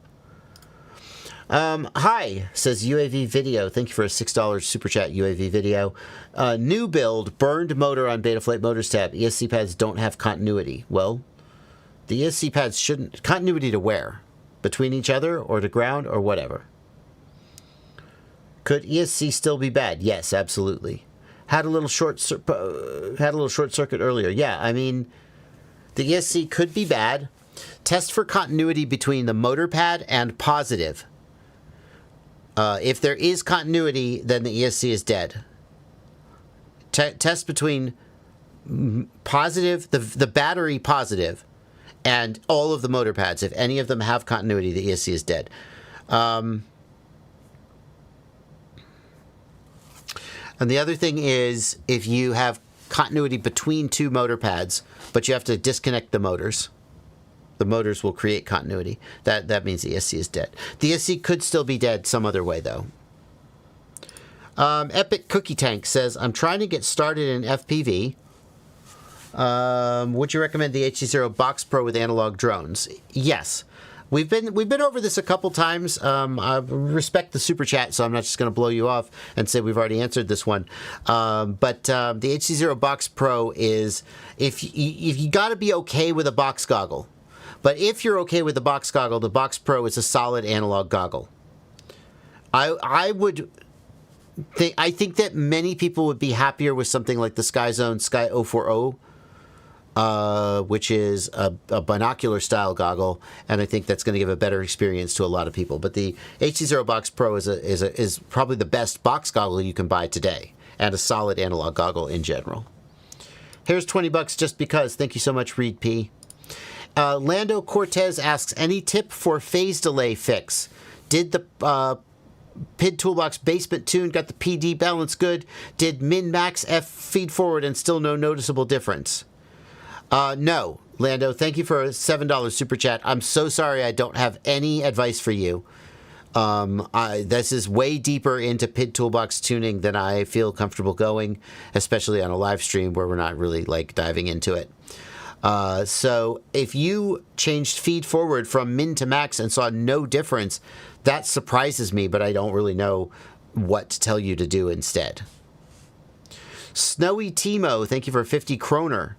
Hi, says UAV Video. Thank you for a $6 super chat, UAV Video. New build, burned motor on Betaflight Motors tab. ESC pads don't have continuity. Well, the ESC pads shouldn't. Continuity to where? Between each other or to ground or whatever? Could ESC still be bad? Yes, absolutely. Had a little short circuit earlier. Yeah, I mean, the ESC could be bad. Test for continuity between the motor pad and positive. If there is continuity, then the ESC is dead. Test between positive, the battery positive, and all of the motor pads. If any of them have continuity, the ESC is dead. And the other thing is, if you have continuity between two motor pads, but you have to disconnect the motors will create continuity. That means the ESC is dead. The ESC could still be dead some other way, though. Epic Cookie Tank says, I'm trying to get started in FPV. Would you recommend the HC0 Box Pro with analog drones? Yes. We've been over this a couple times. I respect the super chat, so I'm not just going to blow you off and say we've already answered this one. But the HC0 Box Pro is, if you got to be okay with a box goggle. But if you're okay with the box goggle, the Box Pro is a solid analog goggle. I think that many people would be happier with something like the SkyZone Sky 040, which is a binocular style goggle, and I think that's going to give a better experience to a lot of people. But the HC0 Box Pro is probably the best box goggle you can buy today, and a solid analog goggle in general. Here's $20 just because. Thank you so much, Reed P. Lando Cortez asks, any tip for phase delay fix? Did the PID Toolbox basement tune got the PD balance good? Did min-max F feed forward and still no noticeable difference? No, Lando, thank you for a $7 super chat. I'm so sorry I don't have any advice for you. This is way deeper into PID Toolbox tuning than I feel comfortable going, especially on a live stream where we're not really like diving into it. So if you changed feed forward from min to max and saw no difference, that surprises me, but I don't really know what to tell you to do instead. Snowy Timo, thank you for 50 kroner.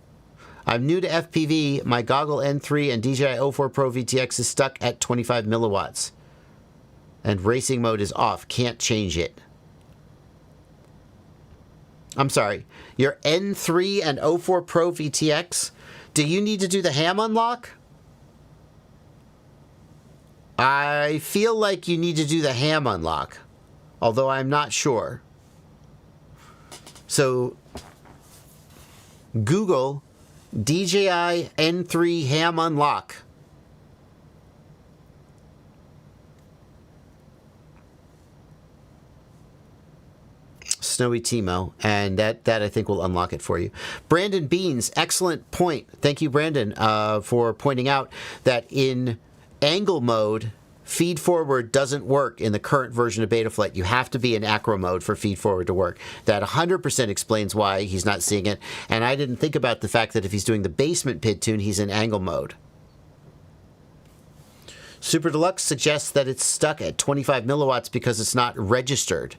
I'm new to FPV. My Goggle N3 and DJI 04 Pro VTX is stuck at 25 milliwatts. And racing mode is off. Can't change it. I'm sorry. Your N3 and 04 Pro VTX? Do you need to do the ham unlock? I feel like you need to do the ham unlock, although I'm not sure. So, Google DJI N3 ham unlock. Snowy Timo, and that I think will unlock it for you. Brandon Beans, excellent point. Thank you, Brandon, for pointing out that in angle mode, feed forward doesn't work in the current version of Betaflight. You have to be in acro mode for feed forward to work. That 100% explains why he's not seeing it, and I didn't think about the fact that if he's doing the basement PID tune, he's in angle mode. Super Deluxe suggests that it's stuck at 25 milliwatts because it's not registered.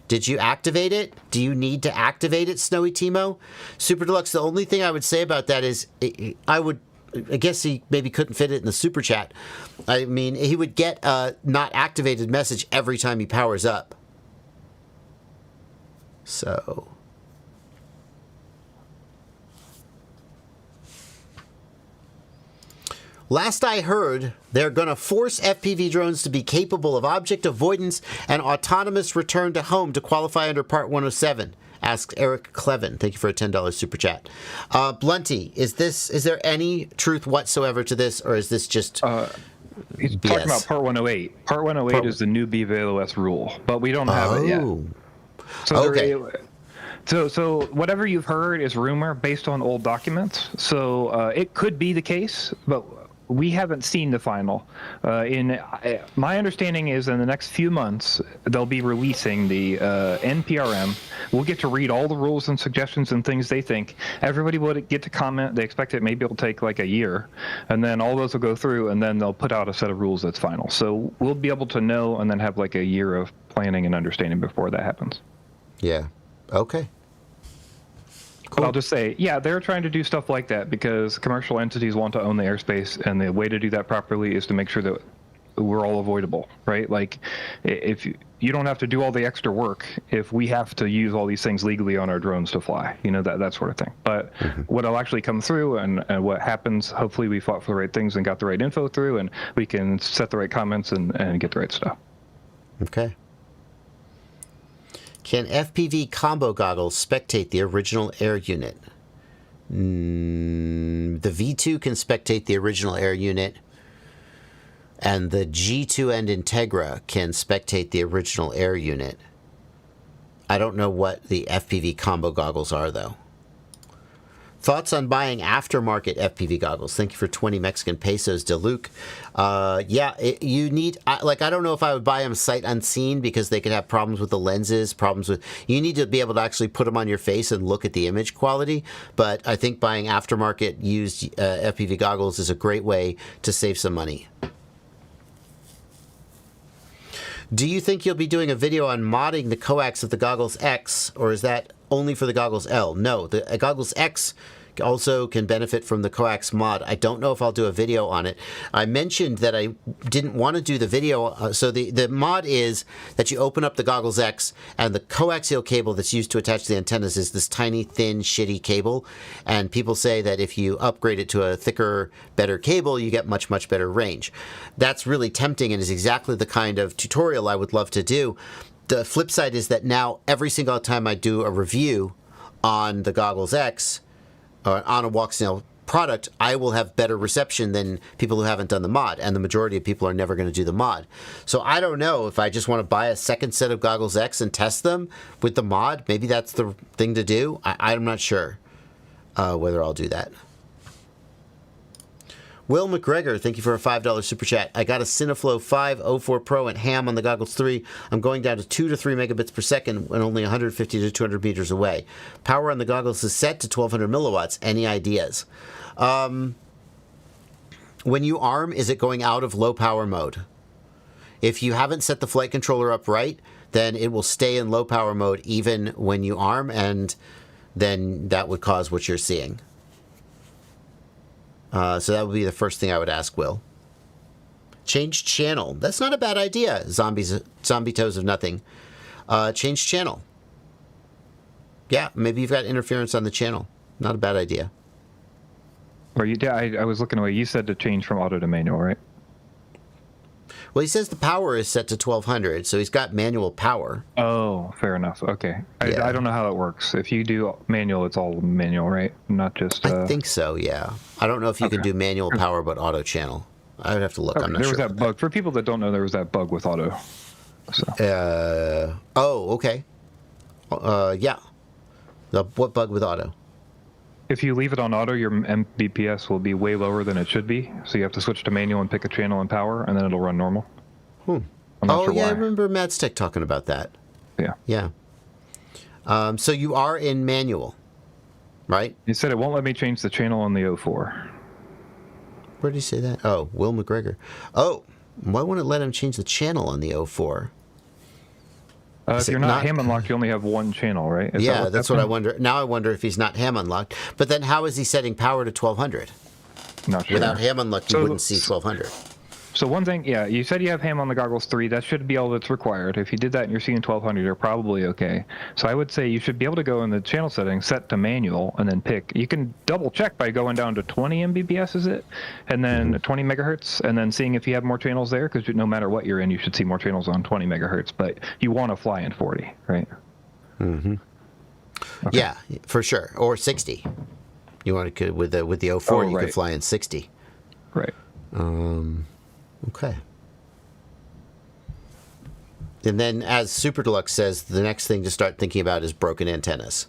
Did you activate it? Do you need to activate it, Snowy Timo? Super Deluxe, the only thing I would say about that is I guess he maybe couldn't fit it in the super chat. I mean, he would get a not activated message every time he powers up. So... Last I heard, they're going to force FPV drones to be capable of object avoidance and autonomous return to home to qualify under Part 107. Asks Eric Clevin. Thank you for a $10 super chat. Blunty, is there any truth whatsoever to this, or is this just he's BS? talking about Part 108. Part 108 is the new BVLOS rule, but we don't have it yet. So okay. So whatever you've heard is rumor based on old documents. So it could be the case, but we haven't seen the final. My understanding is in the next few months, they'll be releasing the NPRM. We'll get to read all the rules and suggestions and things they think. Everybody will get to comment. They expect it maybe it'll take like a year. And then all those will go through, and then they'll put out a set of rules that's final. So we'll be able to know and then have like a year of planning and understanding before that happens. Yeah. Okay. Cool. I'll just say, yeah, they're trying to do stuff like that because commercial entities want to own the airspace, and the way to do that properly is to make sure that we're all avoidable, right? Like, if you don't have to do all the extra work if we have to use all these things legally on our drones to fly, that sort of thing. But what'll actually come through and what happens, hopefully we fought for the right things and got the right info through, and we can set the right comments and get the right stuff. Okay. Can FPV combo goggles spectate the original air unit? The V2 can spectate the original air unit, and the G2 and Integra can spectate the original air unit. I don't know what the FPV combo goggles are, though. Thoughts on buying aftermarket FPV goggles? Thank you for 20 Mexican pesos, DeLuke. You need, I don't know if I would buy them sight unseen because they could have problems with the lenses, you need to be able to actually put them on your face and look at the image quality. But I think buying aftermarket used FPV goggles is a great way to save some money. Do you think you'll be doing a video on modding the coax of the Goggles X, or is that only for the Goggles L? No, the Goggles X also can benefit from the coax mod. I don't know if I'll do a video on it. I mentioned that I didn't want to do the video. So the mod is that you open up the Goggles X, and the coaxial cable that's used to attach the antennas is this tiny, thin, shitty cable. And people say that if you upgrade it to a thicker, better cable, you get much, much better range. That's really tempting and is exactly the kind of tutorial I would love to do. The flip side is that now every single time I do a review on the Goggles X, or on a Walksnail product, I will have better reception than people who haven't done the mod, and the majority of people are never going to do the mod. So I don't know if I just want to buy a second set of Goggles X and test them with the mod. Maybe that's the thing to do. I'm not sure whether I'll do that. Will McGregor, thank you for a $5 super chat. I got a Cineflow 504 Pro and ham on the Goggles 3. I'm going down to 2 to 3 megabits per second and only 150 to 200 meters away. Power on the goggles is set to 1200 milliwatts. Any ideas? When you arm, is it going out of low power mode? If you haven't set the flight controller up right, then it will stay in low power mode even when you arm, and then that would cause what you're seeing. So that would be the first thing I would ask Will. Change channel. That's not a bad idea. Zombie Toes of Nothing. Change channel. Yeah, maybe you've got interference on the channel. Not a bad idea. Or I was looking away. You said to change from auto to manual, right? Well, he says the power is set to 1200, so he's got manual power. Oh, fair enough. Okay. I don't know how it works. If you do manual, it's all manual, right? Not just... I think so, yeah. I don't know if you can do manual power but auto channel. I would have to look. I'm not there sure. Was that bug. For people that don't know, there was that bug with auto. So. Okay. Yeah. What bug with auto? If you leave it on auto, your Mbps will be way lower than it should be. So you have to switch to manual and pick a channel and power, and then it'll run normal. I'm not sure why. I remember Matt's Tech talking about that. Yeah. Yeah. So you are in manual, right? He said it won't let me change the channel on the 04. Where did he say that? Oh, Will McGregor. Oh, why wouldn't it let him change the channel on the 04? If you're not ham unlocked, you only have one channel, right? Yeah, that's what I wonder. Now I wonder if he's not ham unlocked. But then how is he setting power to 1200? Not sure. Without ham unlocked, you wouldn't see 1200. So one thing, yeah, you said you have ham on the goggles 3. That should be all that's required. If you did that and you're seeing 1200, you're probably okay. So I would say you should be able to go in the channel settings, set to manual, and then pick. You can double check by going down to 20 Mbps, is it? And then 20 megahertz, and then seeing if you have more channels there, because no matter what you're in, you should see more channels on 20 megahertz. But you want to fly in 40, right? Mm-hmm. Okay. Yeah, for sure. Or 60. You want to with the 04, you could fly in 60. Right. Okay. And then, as Super Deluxe says, the next thing to start thinking about is broken antennas.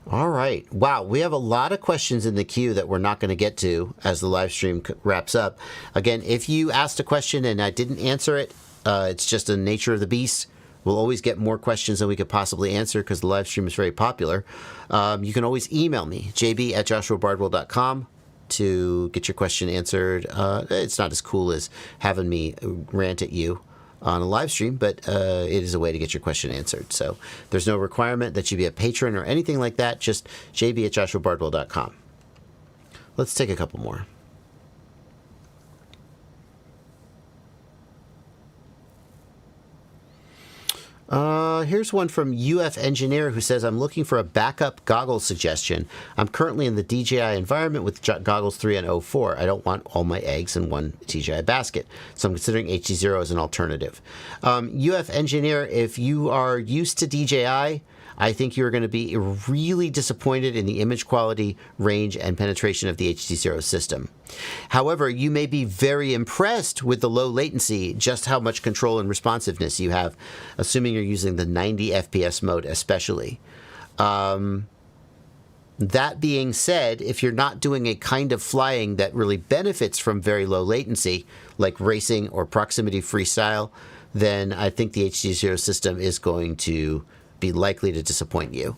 All right. Wow, we have a lot of questions in the queue that we're not going to get to as the live stream wraps up. Again, if you asked a question and I didn't answer it, it's just the nature of the beast. We'll always get more questions than we could possibly answer because the live stream is very popular. You can always email me, jb@joshuabardwell.com, to get your question answered. It's not as cool as having me rant at you on a live stream, but it is a way to get your question answered. So there's no requirement that you be a patron or anything like that, just jb@joshuabardwell.com. Let's take a couple more. Here's one from UF Engineer who says, I'm looking for a backup goggles suggestion. I'm currently in the DJI environment with goggles 3 and 04. I don't want all my eggs in one DJI basket, so I'm considering HD0 as an alternative. UF Engineer, if you are used to DJI, I think you're going to be really disappointed in the image quality, range, and penetration of the HD0 system. However, you may be very impressed with the low latency, just how much control and responsiveness you have, assuming you're using the 90 FPS mode especially. That being said, if you're not doing a kind of flying that really benefits from very low latency, like racing or proximity freestyle, then I think the HD0 system is going to be likely to disappoint you.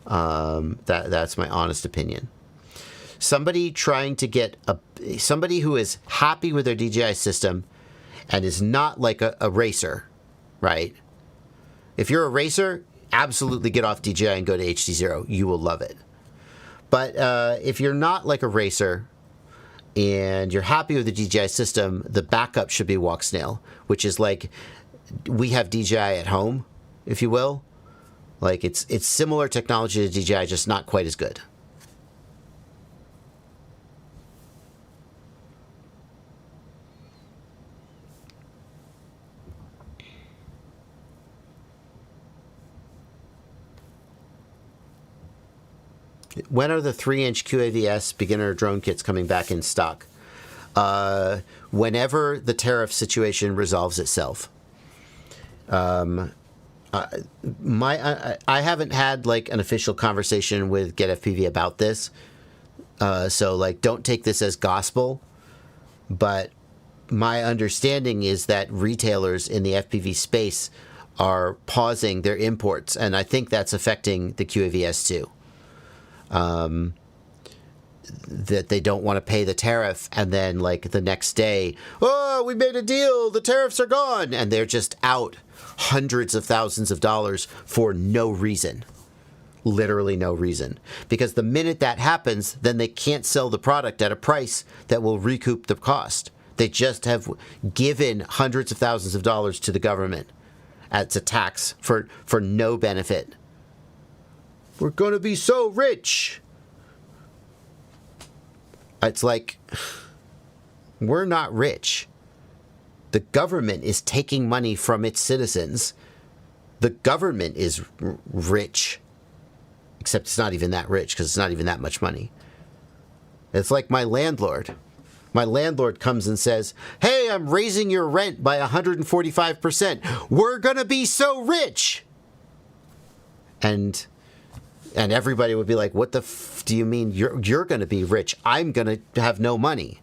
That's my honest opinion. Somebody trying to get somebody who is happy with their DJI system and is not like a racer, right? If you're a racer, absolutely get off DJI and go to HD0. You will love it. But if you're not like a racer and you're happy with the DJI system, the backup should be Walk Snail, which is like we have DJI at home, if you will. Like it's similar technology to DJI, just not quite as good. When are the 3-inch QAVS beginner drone kits coming back in stock? Whenever the tariff situation resolves itself. I haven't had like an official conversation with GetFPV about this, so like don't take this as gospel. But my understanding is that retailers in the FPV space are pausing their imports, and I think that's affecting the QAVS too. That they don't want to pay the tariff, and then like the next day, oh, we made a deal, the tariffs are gone, and they're just out hundreds of thousands of dollars for no reason. Literally no reason. Because the minute that happens, then they can't sell the product at a price that will recoup the cost. They just have given hundreds of thousands of dollars to the government as a tax for no benefit. We're going to be so rich. It's like, we're not rich. The government is taking money from its citizens. The government is rich. Except it's not even that rich because it's not even that much money. It's like my landlord. My landlord comes and says, hey, I'm raising your rent by 145%. We're going to be so rich. And everybody would be like, what the do you mean you're going to be rich? I'm going to have no money.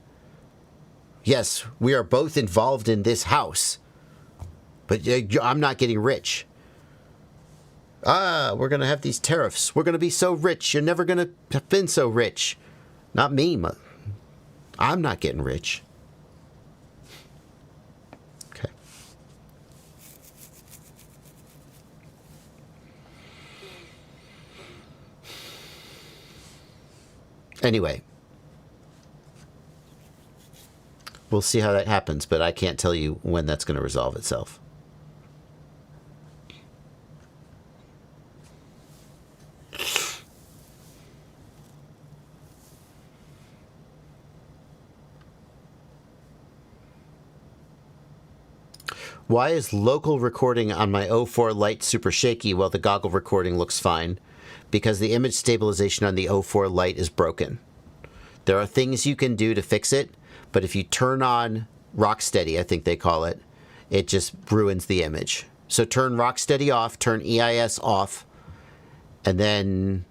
Yes, we are both involved in this house, but I'm not getting rich. We're going to have these tariffs. We're going to be so rich. You're never going to have been so rich. Not me. I'm not getting rich. Okay. Anyway, we'll see how that happens, but I can't tell you when that's going to resolve itself. Why is local recording on my 04 light super shaky while the goggle recording looks fine? Because the image stabilization on the 04 light is broken. There are things you can do to fix it, but if you turn on Rocksteady, I think they call it, it just ruins the image. So turn Rocksteady off, turn EIS off, and then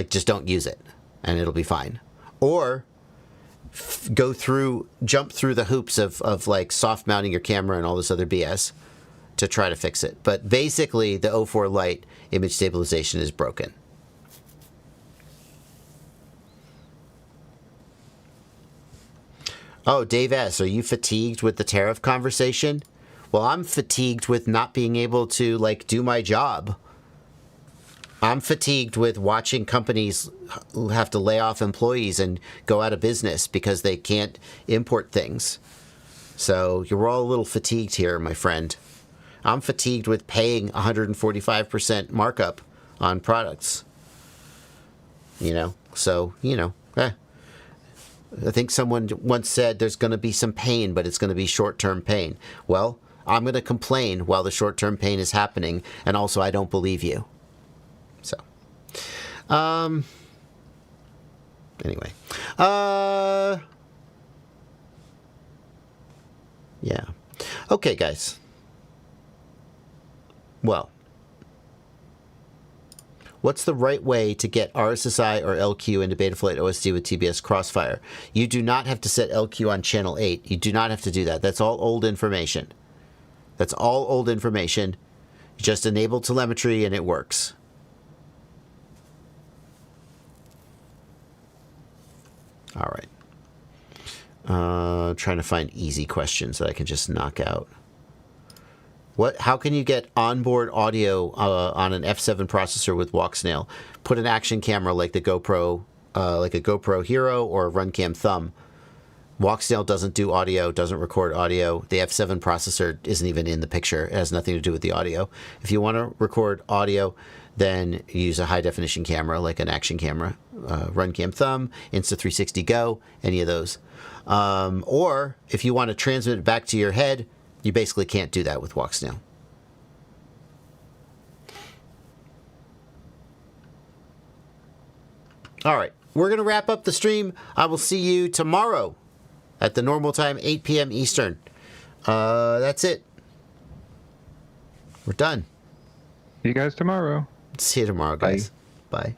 just don't use it, and it'll be fine. Or jump through the hoops of soft mounting your camera and all this other BS to try to fix it. But basically, the 04 light image stabilization is broken. Oh, Dave S., are you fatigued with the tariff conversation? Well, I'm fatigued with not being able to, do my job. I'm fatigued with watching companies have to lay off employees and go out of business because they can't import things. So you're all a little fatigued here, my friend. I'm fatigued with paying 145% markup on products. I think someone once said there's going to be some pain, but it's going to be short-term pain. Well, I'm going to complain while the short-term pain is happening, and also I don't believe you. So, anyway. Yeah. Okay, guys. Well, what's the right way to get RSSI or LQ into Betaflight OSD with TBS Crossfire? You do not have to set LQ on channel 8. You do not have to do that. That's all old information. That's all old information. You just enable telemetry and it works. All right. Trying to find easy questions that I can just knock out. How can you get onboard audio on an F7 processor with Walksnail? Put an action camera like the GoPro, like a GoPro Hero or a Runcam Thumb. Walksnail doesn't do audio, doesn't record audio. The F7 processor isn't even in the picture. It has nothing to do with the audio. If you want to record audio, then use a high-definition camera like an action camera. Runcam Thumb, Insta360 Go, any of those. Or if you want to transmit it back to your head, you basically can't do that with Walksnail. All right, we're going to wrap up the stream. I will see you tomorrow at the normal time, 8 p.m. Eastern. That's it. We're done. See you guys tomorrow. See you tomorrow, guys. Bye.